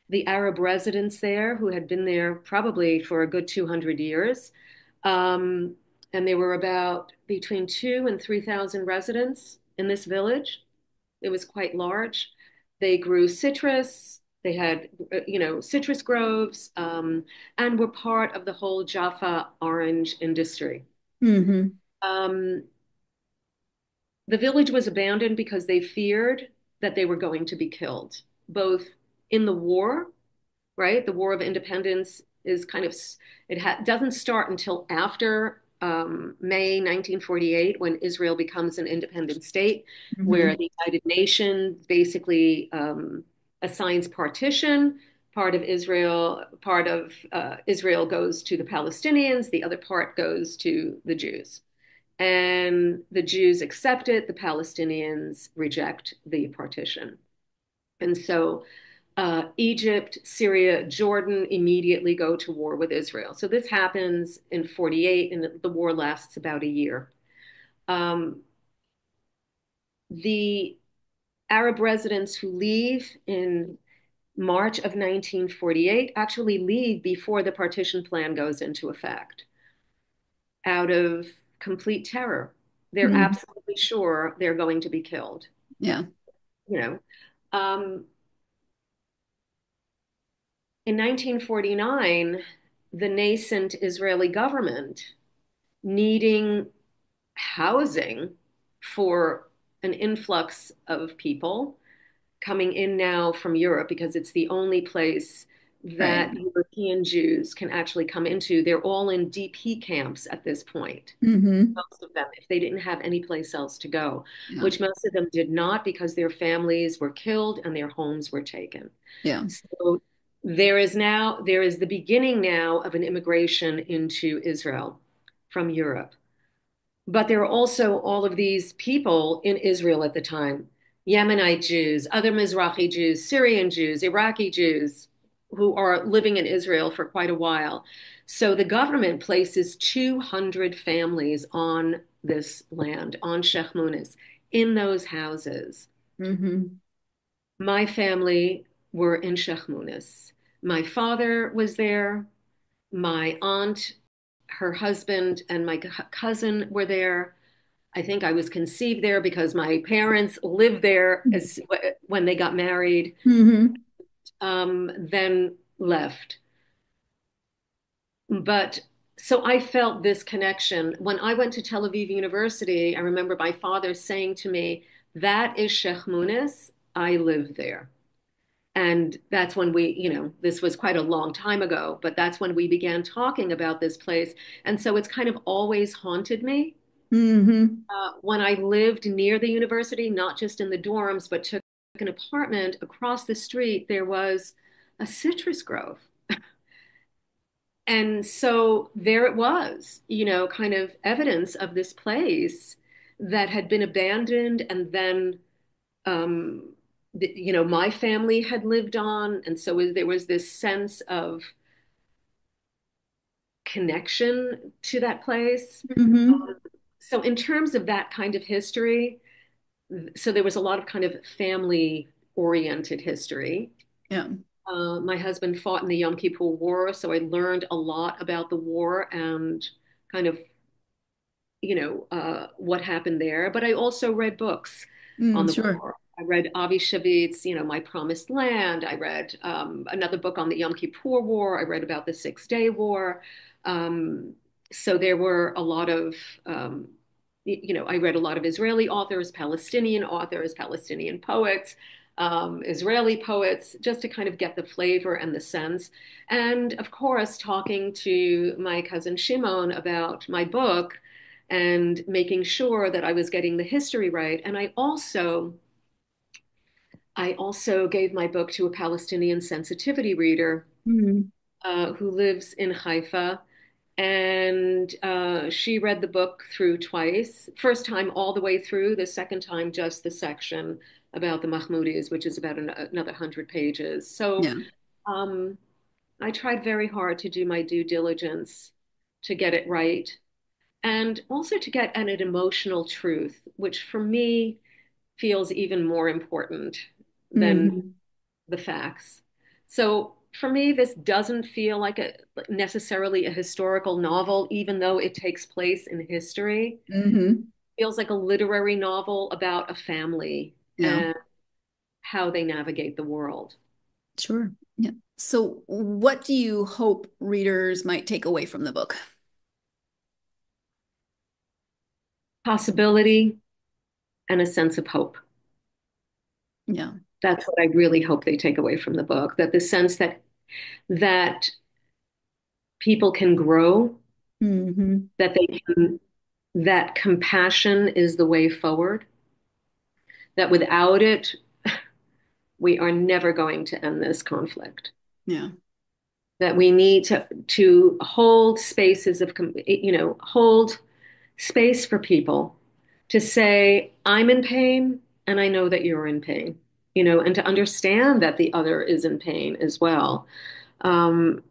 Speaker 2: The Arab residents there, who had been there probably for a good 200 years, and there were about between 2,000 and 3,000 residents in this village. It was quite large. They grew citrus. They had, citrus groves, and were part of the whole Jaffa orange industry.
Speaker 1: Mm-hmm.
Speaker 2: The village was abandoned because they feared that they were going to be killed, both in the war, right? The War of Independence is doesn't start until after May 1948, when Israel becomes an independent state,
Speaker 1: Mm-hmm.
Speaker 2: where the United Nations basically assigns partition. Part of Israel goes to the Palestinians, the other part goes to the Jews. And the Jews accept it, the Palestinians reject the partition. And so Egypt, Syria, Jordan immediately go to war with Israel. So this happens in 48, and the war lasts about a year. The Arab residents who leave in March of 1948 actually leave before the partition plan goes into effect, out of complete terror. They're absolutely sure they're going to be killed.
Speaker 1: Yeah.
Speaker 2: In 1949, the nascent Israeli government, needing housing for an influx of people coming in now from Europe, because it's the only place that European Jews can actually come into. They're all in DP camps at this point.
Speaker 1: Mm-hmm.
Speaker 2: Most of them, if they didn't have any place else to go,
Speaker 1: Yeah.
Speaker 2: which most of them did not, because their families were killed and their homes were taken.
Speaker 1: Yeah.
Speaker 2: So there is the beginning now of an immigration into Israel from Europe. But there are also all of these people in Israel at the time, Yemenite Jews, other Mizrahi Jews, Syrian Jews, Iraqi Jews who are living in Israel for quite a while. So the government places 200 families on this land, on Sheikh Munis, in those houses.
Speaker 1: Hmm.
Speaker 2: My family were in Sheikh Munis. My father was there. My aunt, her husband, and my cousin were there. I think I was conceived there because my parents lived there when they got married,
Speaker 1: Hmm.
Speaker 2: then left. But so I felt this connection. When I went to Tel Aviv University, I remember my father saying to me, "That is Sheikh Munis. I live there." And that's when this was quite a long time ago, but that's when we began talking about this place. And so it's kind of always haunted me.
Speaker 1: Hmm.
Speaker 2: When I lived near the university, not just in the dorms, but took an apartment across the street, there was a citrus grove. And so there it was, kind of evidence of this place that had been abandoned. And then, my family had lived on. And so there was this sense of connection to that place.
Speaker 1: Hmm.
Speaker 2: So, in terms of that kind of history, so there was a lot of kind of family oriented history.
Speaker 1: Yeah.
Speaker 2: My husband fought in the Yom Kippur War, so I learned a lot about the war and kind of, what happened there. But I also read books on
Speaker 1: Mm,
Speaker 2: the
Speaker 1: sure.
Speaker 2: war. I read Avi Shavit's, My Promised Land. I read another book on the Yom Kippur War. I read about the Six-Day War. Um, so there were a lot of, I read a lot of Israeli authors, Palestinian poets, Israeli poets, just to kind of get the flavor and the sense. And of course, talking to my cousin Shimon about my book and making sure that I was getting the history right. And I also gave my book to a Palestinian sensitivity reader
Speaker 1: Mm.
Speaker 2: who lives in Haifa. And she read the book through twice. First time all the way through, the second time just the section about the Mahmoudis, which is about another 100 pages. So
Speaker 1: Yeah.
Speaker 2: um, I tried very hard to do my due diligence to get it right and also to get at an emotional truth, which for me feels even more important than
Speaker 1: Hmm.
Speaker 2: the facts. So for me, this doesn't feel like necessarily a historical novel, even though it takes place in history.
Speaker 1: Hmm.
Speaker 2: It feels like a literary novel about a family
Speaker 1: Yeah.
Speaker 2: and how they navigate the world.
Speaker 1: Sure. Yeah. So, what do you hope readers might take away from the book?
Speaker 2: Possibility and a sense of hope.
Speaker 1: Yeah.
Speaker 2: That's what I really hope they take away from the book, that the sense that people can grow,
Speaker 1: Hmm.
Speaker 2: that they can, that compassion is the way forward, that without it, we are never going to end this conflict.
Speaker 1: Yeah.
Speaker 2: That we need to hold spaces of, hold space for people to say, I'm in pain and I know that you're in pain, and to understand that the other is in pain as well. Um,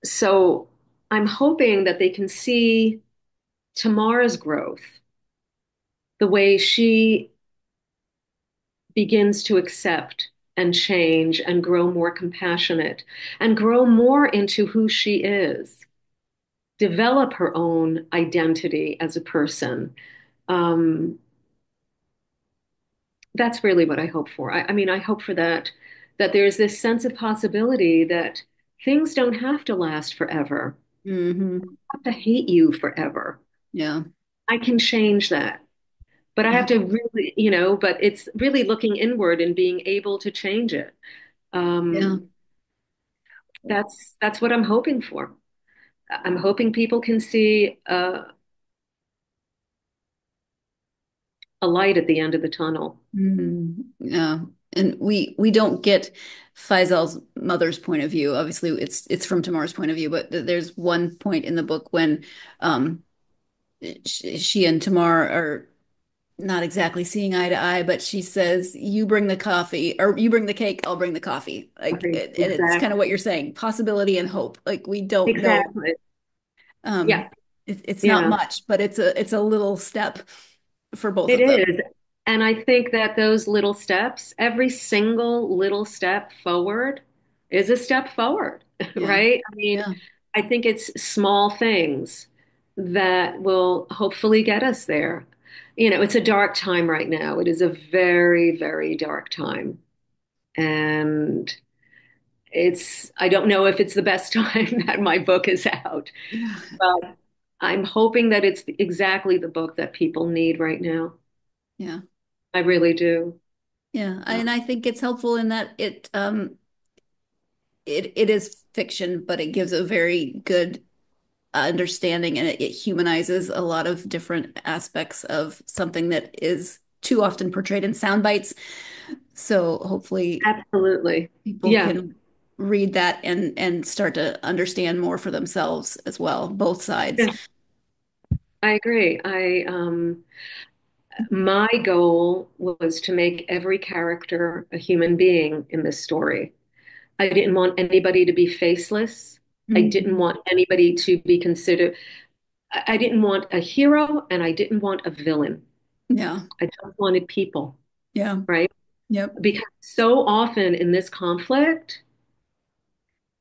Speaker 2: so I'm hoping that they can see Tamar's growth, the way she begins to accept and change and grow more compassionate and grow more into who she is, develop her own identity as a person. Um, that's really what I hope for. I mean, I hope for that there's this sense of possibility that things don't have to last forever.
Speaker 1: Hmm.
Speaker 2: I have to hate you forever.
Speaker 1: Yeah.
Speaker 2: I can change that. But I
Speaker 1: Yeah.
Speaker 2: have to really, but it's really looking inward and being able to change it.
Speaker 1: Yeah.
Speaker 2: Um, that's what I'm hoping for. I'm hoping people can see a light at the end of the tunnel.
Speaker 1: Yeah. And we don't get Faisal's mother's point of view. Obviously, it's from Tamar's point of view, but there's one point in the book when um she and Tamar are not exactly seeing eye to eye, but she says, "You bring the coffee, or you bring the cake, I'll bring the coffee."
Speaker 2: I
Speaker 1: Like,
Speaker 2: think
Speaker 1: and it's kind of
Speaker 2: exactly.
Speaker 1: what you're saying, possibility and hope. Like we don't know.
Speaker 2: Exactly.
Speaker 1: Um,
Speaker 2: Yeah.
Speaker 1: it's not
Speaker 2: Yeah.
Speaker 1: much, but it's a little step for both
Speaker 2: It
Speaker 1: of them.
Speaker 2: is. And I think that those little steps, every single little step forward is a step forward,
Speaker 1: Yeah.
Speaker 2: right? I mean,
Speaker 1: Yeah.
Speaker 2: I think it's small things that will hopefully get us there. You know, it's a dark time right now. It is a very, very dark time. And I don't know if it's the best time that my book is out,
Speaker 1: Yeah.
Speaker 2: but I'm hoping that it's exactly the book that people need right now.
Speaker 1: Yeah.
Speaker 2: I really do.
Speaker 1: Yeah. And I think it's helpful in that it is fiction, but it gives a very good understanding, and it humanizes a lot of different aspects of something that is too often portrayed in sound bites. So hopefully
Speaker 2: Absolutely.
Speaker 1: people
Speaker 2: Yeah,
Speaker 1: can read that and start to understand more for themselves as well, both sides.
Speaker 2: yeah, I agree. My goal was to make every character a human being in this story. I didn't want anybody to be faceless. I didn't
Speaker 1: Mhm.
Speaker 2: want anybody to be considered, I didn't want a hero and I didn't want a villain.
Speaker 1: Yeah.
Speaker 2: I just wanted people,
Speaker 1: Yeah.
Speaker 2: right?
Speaker 1: Yep.
Speaker 2: Because so often in this conflict,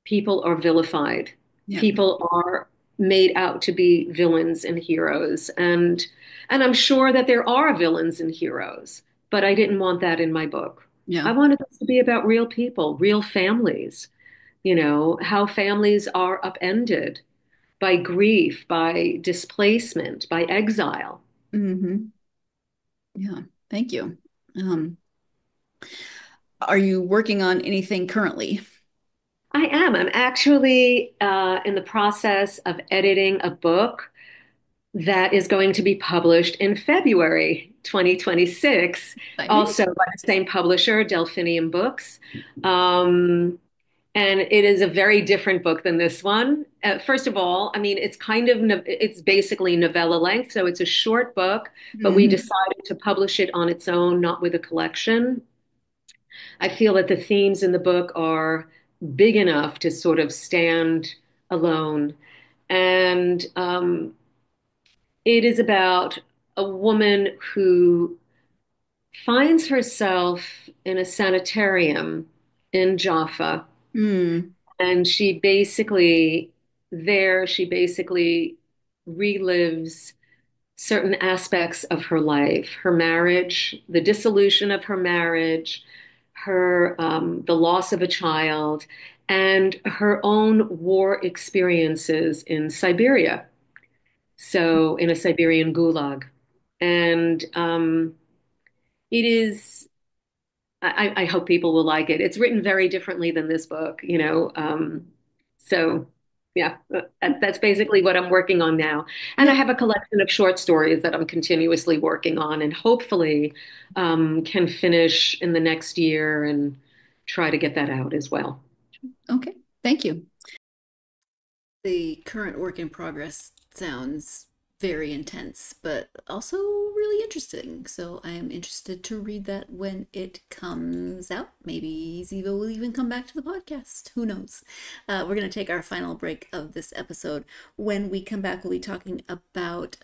Speaker 2: people are vilified.
Speaker 1: Yep.
Speaker 2: People are made out to be villains and heroes. And I'm sure that there are villains and heroes, but I didn't want that in my book.
Speaker 1: Yeah.
Speaker 2: I wanted this to be about real people, real families, you know, how families are upended by grief, by displacement, by exile.
Speaker 1: Hmm. Yeah. Thank you. Um, are you working on anything currently?
Speaker 2: I am. I'm actually in the process of editing a book that is going to be published in February 2026,
Speaker 1: Exciting.
Speaker 2: also by the same publisher, Delphinium Books. Um, and it is a very different book than this one. First of all, I mean, it's basically novella length, so it's a short book, but we
Speaker 1: Hmm.
Speaker 2: decided to publish it on its own, not with a collection. I feel that the themes in the book are big enough to sort of stand alone. And it is about a woman who finds herself in a sanitarium in Jaffa.
Speaker 1: Mm.
Speaker 2: And she basically relives certain aspects of her life, her marriage, the dissolution of her marriage, the loss of a child, and her own war experiences in Siberia. So in a Siberian gulag. And it is, I hope people will like it. It's written very differently than this book, you know. So yeah, that's basically what I'm working on now. And I
Speaker 1: Yep.
Speaker 2: have a collection of short stories that I'm continuously working on and hopefully can finish in the next year and try to get that out as well.
Speaker 1: Okay. Thank you. The current work in progress sounds very intense, but also really interesting. So I am interested to read that when it comes out. Maybe Zeeva will even come back to the podcast. Who knows? We're going to take our final break of this episode. When we come back, we'll be talking about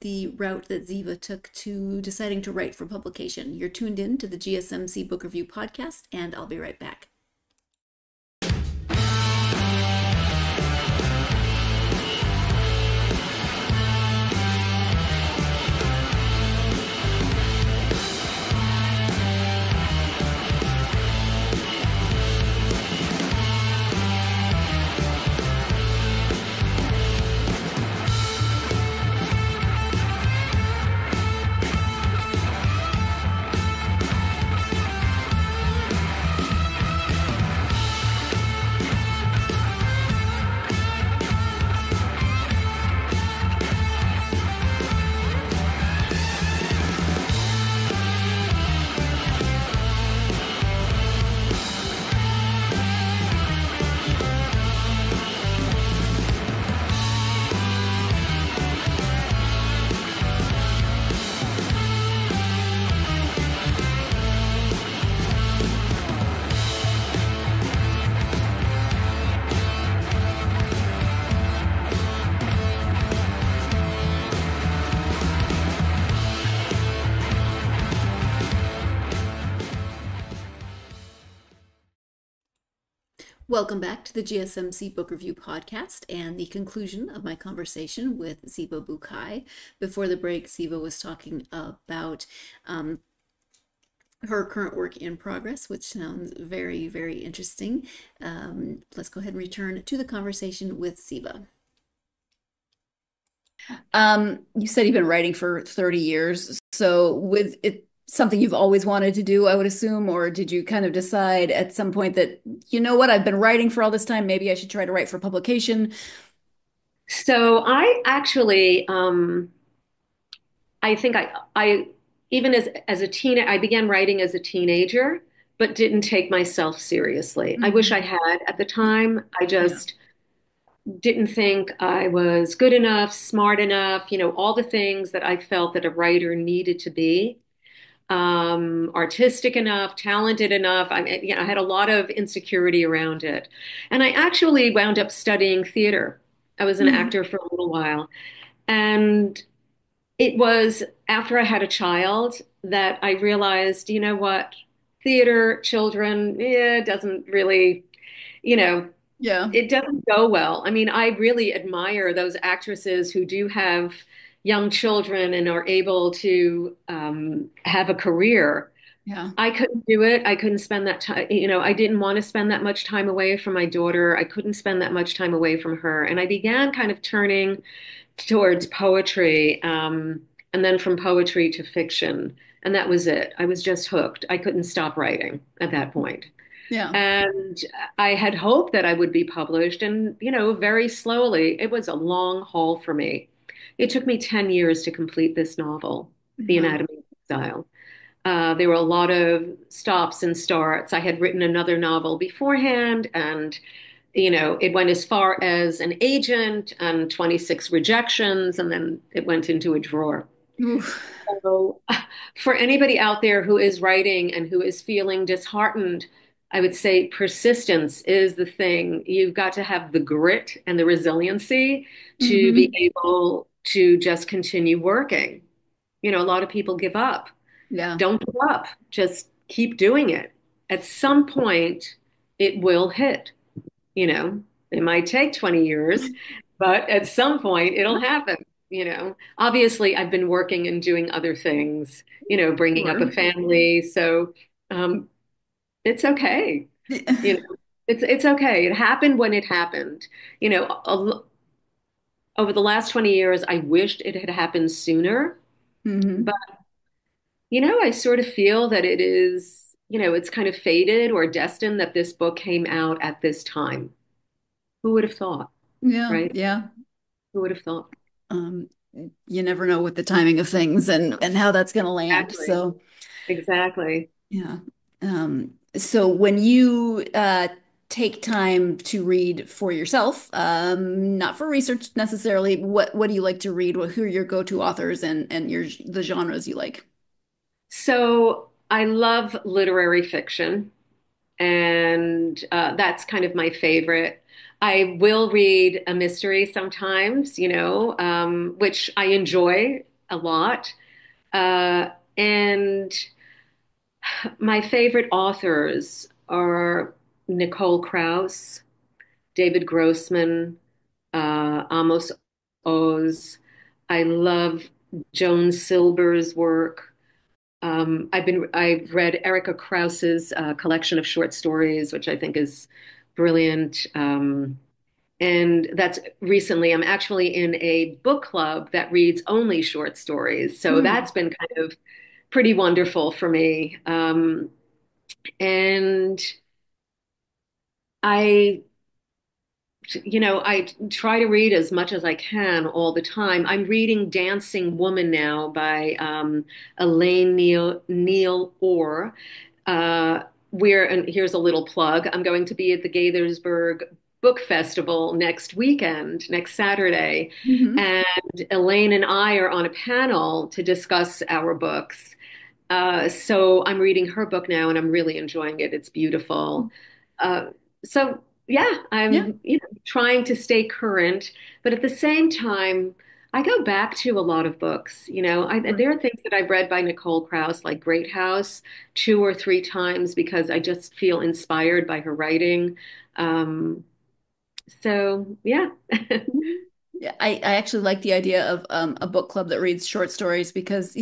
Speaker 1: the route that Zeeva took to deciding to write for publication. You're tuned in to the GSMC Book Review Podcast, and I'll be right back. Welcome back to the GSMC Book Review Podcast and the conclusion of my conversation with Zeeva Bukai. Before the break, Zeeva was talking about her current work in progress, which sounds very, very interesting. Let's go ahead and return to the conversation with Zeeva.
Speaker 6: You said you've been writing for 30 years. So with it something you've always wanted to do, I would assume, or did you kind of decide at some point that, you know what, I've been writing for all this time, maybe I should try to write for publication?
Speaker 2: So I actually, I think I even as a teen, I began writing as a teenager, but didn't take myself seriously. I wish I
Speaker 6: Hmm.
Speaker 2: had at the time. I
Speaker 6: Yeah.
Speaker 2: just didn't think I was good enough, smart enough, all the things that I felt that a writer needed to be. Artistic enough, talented enough. I mean, I had a lot of insecurity around it. And I actually wound up studying theater. I was an
Speaker 6: Hmm.
Speaker 2: actor for a little while. And it was after I had a child that I realized, you know what, theater, children, it doesn't really, you know,
Speaker 6: Yeah.
Speaker 2: it doesn't go well. I mean, I really admire those actresses who do have young children and are able to have a career.
Speaker 6: Yeah.
Speaker 2: I couldn't do it. I couldn't spend that time. I didn't want to spend that much time away from my daughter. I couldn't spend that much time away from her. And I began kind of turning towards poetry, and then from poetry to fiction. And that was it. I was just hooked. I couldn't stop writing at that point.
Speaker 6: Yeah.
Speaker 2: And I had hoped that I would be published, and very slowly. It was a long haul for me. It took me 10 years to complete this novel, The
Speaker 6: Wow.
Speaker 2: Anatomy of Exile. There were a lot of stops and starts. I had written another novel beforehand, and it went as far as an agent and 26 rejections, and then it went into a drawer.
Speaker 6: Oof.
Speaker 2: So, for anybody out there who is writing and who is feeling disheartened, I would say persistence is the thing. You've got to have the grit and the resiliency to be
Speaker 6: Hmm.
Speaker 2: able to just continue working. A lot of people give up.
Speaker 6: Yeah.
Speaker 2: Don't give up. Just keep doing it. At some point, it will hit. You know, it might take 20 years, but at some point it'll happen. Obviously, I've been working and doing other things, bringing up a
Speaker 6: Sure.
Speaker 2: family. So um, it's okay. You know, it's okay. It happened when it happened. Over the last 20 years, I wished it had happened sooner. But,
Speaker 6: Hmm.
Speaker 2: I sort of feel that it is, it's kind of fated or destined that this book came out at this time. Who would have thought,
Speaker 6: Yeah.
Speaker 2: right?
Speaker 6: Yeah.
Speaker 2: Who would have thought?
Speaker 6: Um, you never know with the timing of things and how that's going to land.
Speaker 2: Exactly.
Speaker 6: So,
Speaker 2: Exactly.
Speaker 6: yeah. So when you take time to read for yourself, not for research necessarily, what do you like to read? Who are your go-to authors and the genres you like?
Speaker 2: So I love literary fiction, and that's kind of my favorite. I will read a mystery sometimes, which I enjoy a lot. And my favorite authors are Nicole Krauss, David Grossman, Amos Oz. I love Joan Silber's work. I've read Erica Krauss's collection of short stories, which I think is brilliant. And that's recently, I'm actually in a book club that reads only short stories. So
Speaker 6: Hmm.
Speaker 2: that's been kind of pretty wonderful for me. And I I try to read as much as I can all the time. I'm reading Dancing Woman now by Elaine Neal Orr. Uh, and here's a little plug. I'm going to be at the Gaithersburg Book Festival next weekend, next Saturday.
Speaker 6: Hmm.
Speaker 2: And Elaine and I are on a panel to discuss our books. So I'm reading her book now and I'm really enjoying it. It's beautiful. Uh, so yeah,
Speaker 6: Yeah.
Speaker 2: I'm trying to stay current, but at the same time, I go back to a lot of books. There are things that I've read by Nicole Krauss, like Great House, 2 or 3 times because I just feel inspired by her writing. Um, so, yeah.
Speaker 6: Yeah, I actually like the idea of a book club that reads short stories because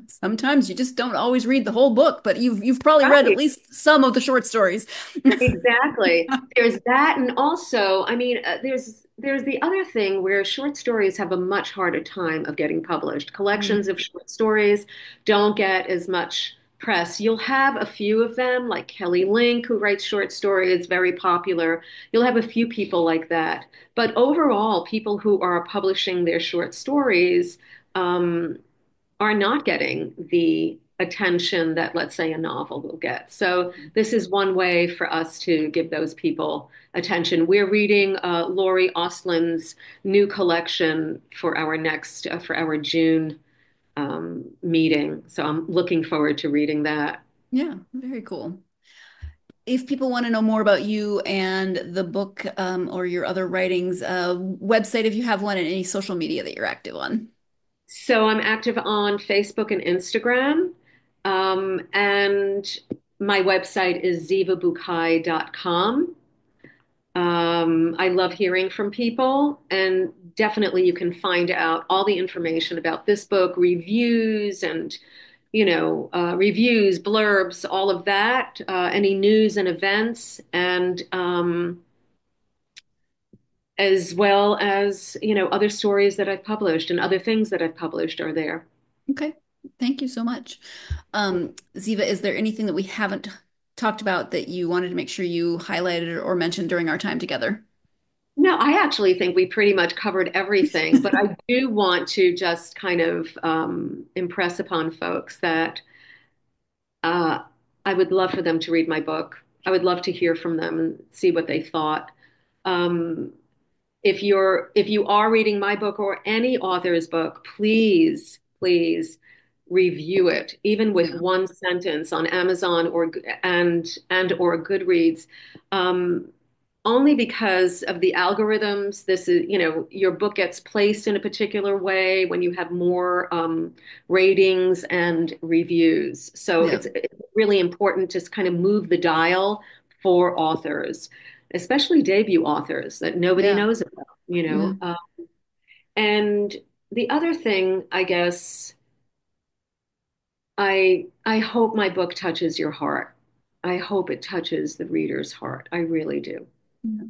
Speaker 6: sometimes you just don't always read the whole book, but you've probably read at
Speaker 2: Right.
Speaker 6: least some of the short stories.
Speaker 2: Exactly. There's that, and also, I mean, there's the other thing where short stories have a much harder time of getting published. Collections of short stories don't get as much press. You'll have a few of them, like Kelly Link, who writes short stories, very popular. You'll have a few people like that. But overall, people who are publishing their short stories, um, are not getting the attention that, let's say, a novel will get. So this is one way for us to give those people attention. We're reading Laurie Ostlin's new collection for our June meeting. So I'm looking forward to reading that.
Speaker 6: Yeah, very cool. If people want to know more about you and the book or your other writings, website if you have one, and any social media that you're active on.
Speaker 2: So I'm active on Facebook and Instagram. And my website is zeevabukai.com. I love hearing from people, and definitely you can find out all the information about this book, reviews, and reviews, blurbs, all of that, any news and events, and as well as other stories that I've published and other things that I've published are there.
Speaker 6: Okay, thank you so much. Zeeva, is there anything that we haven't talked about that you wanted to make sure you highlighted or mentioned during our time together?
Speaker 2: No, I actually think we pretty much covered everything, but I do want to just kind of impress upon folks that uh, I would love for them to read my book. I would love to hear from them and see what they thought. Um, if you are reading my book or any author's book, please review it, even with
Speaker 6: Yeah.
Speaker 2: one sentence on Amazon or Goodreads. Um, Only because of the algorithms. This is, your book gets placed in a particular way when you have more ratings and reviews. So
Speaker 6: Yeah.
Speaker 2: it's really important to kind of move the dial for authors, especially debut authors that nobody
Speaker 6: Yeah.
Speaker 2: knows about,
Speaker 6: Yeah.
Speaker 2: And the other thing, I guess, I hope my book touches your heart. I hope it touches the reader's heart. I really do.
Speaker 6: Yeah.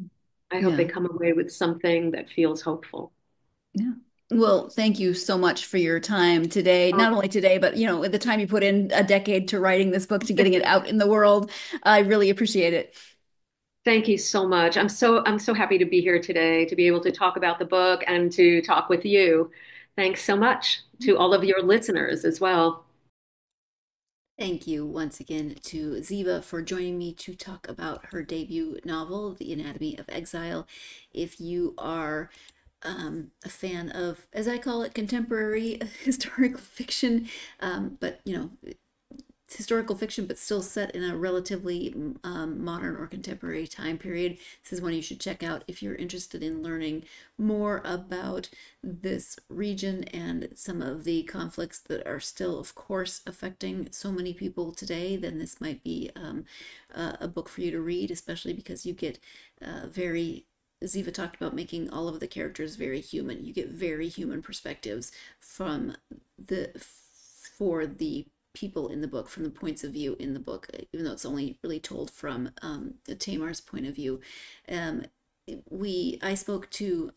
Speaker 2: I hope they
Speaker 6: Yeah.
Speaker 2: come away with something that feels hopeful.
Speaker 6: Yeah. Well, thank you so much for your time today.
Speaker 2: Oh,
Speaker 6: Not only today, but the time you put in a decade to writing this book, to getting it out in the world. I really appreciate it.
Speaker 2: thank you so much. I'm so happy to be here today, to be able to talk about the book and to talk with you. Thanks so much to all of your listeners as well.
Speaker 1: Thank you once again to Zeeva for joining me to talk about her debut novel, The Anatomy of Exile. If you are a fan of, as I call it, contemporary historical fiction, but historical fiction, but still set in a relatively modern or contemporary time period, this is one you should check out if you're interested in learning more about this region and some of the conflicts that are still, of course, affecting so many people today. Then this might be a book for you to read, especially because you get Zeeva talked about making all of the characters very human. You get very human perspectives for the people in the book, from the points of view in the book, even though it's only really told from Tamar's point of view. I spoke to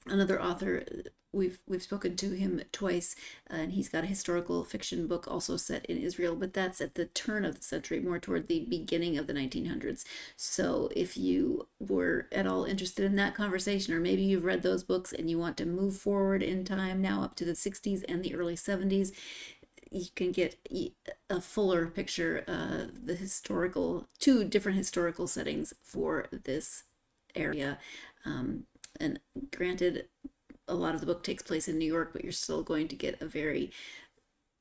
Speaker 1: another author. We've spoken to him twice, and he's got a historical fiction book also set in Israel, but that's at the turn of the century, more toward the beginning of the 1900s. So if you were at all interested in that conversation, or maybe you've read those books and you want to move forward in time now up to the 60s and the early 70s, you can get a fuller picture of the two different historical settings for this area. And granted, a lot of the book takes place in New York, but you're still going to get a very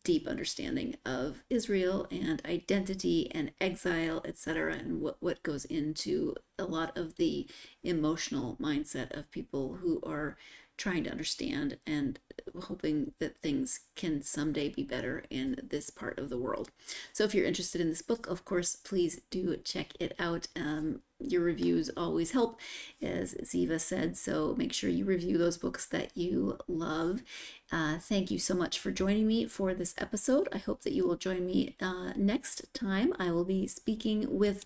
Speaker 1: deep understanding of Israel and identity and exile, etc., and what goes into a lot of the emotional mindset of people who are trying to understand and hoping that things can someday be better in this part of the world. So if you're interested in this book, of course, please do check it out. Your reviews always help, as Zeeva said, so make sure you review those books that you love. Thank you so much for joining me for this episode. I hope that you will join me next time. I will be speaking with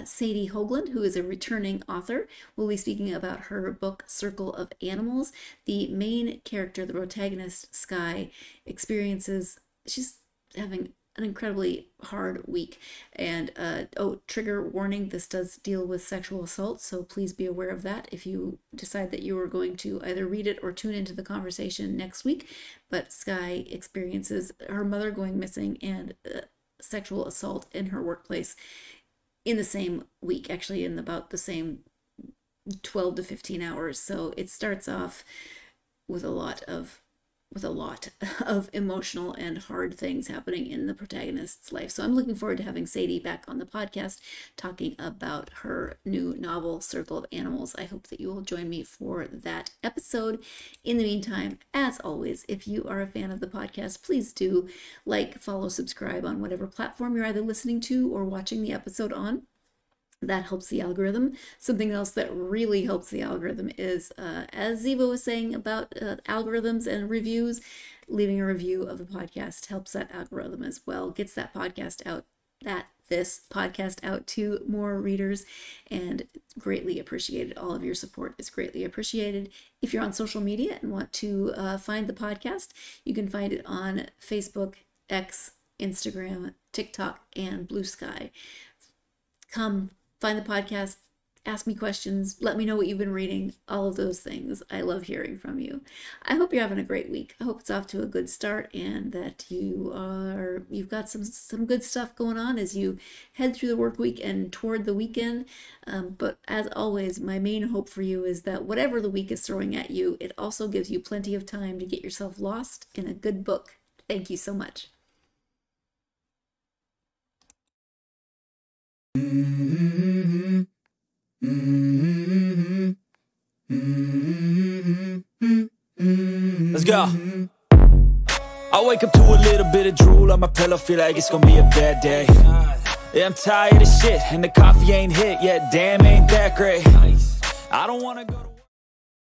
Speaker 1: Sadie Hoagland, who is a returning author. We'll be speaking about her book, Circle of Animals. The main character, the protagonist, Sky, she's having an incredibly hard week. And, trigger warning, this does deal with sexual assault, so please be aware of that if you decide that you are going to either read it or tune into the conversation next week. But Sky experiences her mother going missing and sexual assault in her workplace in the same week, actually in about the same 12 to 15 hours. So it starts off with a lot of emotional and hard things happening in the protagonist's life. So I'm looking forward to having Sadie back on the podcast talking about her new novel, Circle of Animals. I hope that you will join me for that episode. In the meantime, as always, if you are a fan of the podcast, please do like, follow, subscribe on whatever platform you're either listening to or watching the episode on. That helps the algorithm. Something else that really helps the algorithm is, as Zeeva was saying about algorithms and reviews, leaving a review of the podcast helps that algorithm as well, gets that podcast out, this podcast out to more readers, and greatly appreciated. All of your support is greatly appreciated. If you're on social media and want to find the podcast, you can find it on Facebook, X, Instagram, TikTok, and Blue Sky. Come find the podcast, ask me questions, let me know what you've been reading, all of those things. I love hearing from you. I hope you're having a great week. I hope it's off to a good start and that you've got some good stuff going on as you head through the work week and toward the weekend. But as always, my main hope for you is that whatever the week is throwing at you, it also gives you plenty of time to get yourself lost in a good book. Thank you so much.
Speaker 4: Let's go. I wake up to a little bit of drool on my pillow, feel like it's gonna be a bad day. Yeah, I'm tired of shit, and the coffee ain't hit yet, damn, ain't that great. I don't wanna go to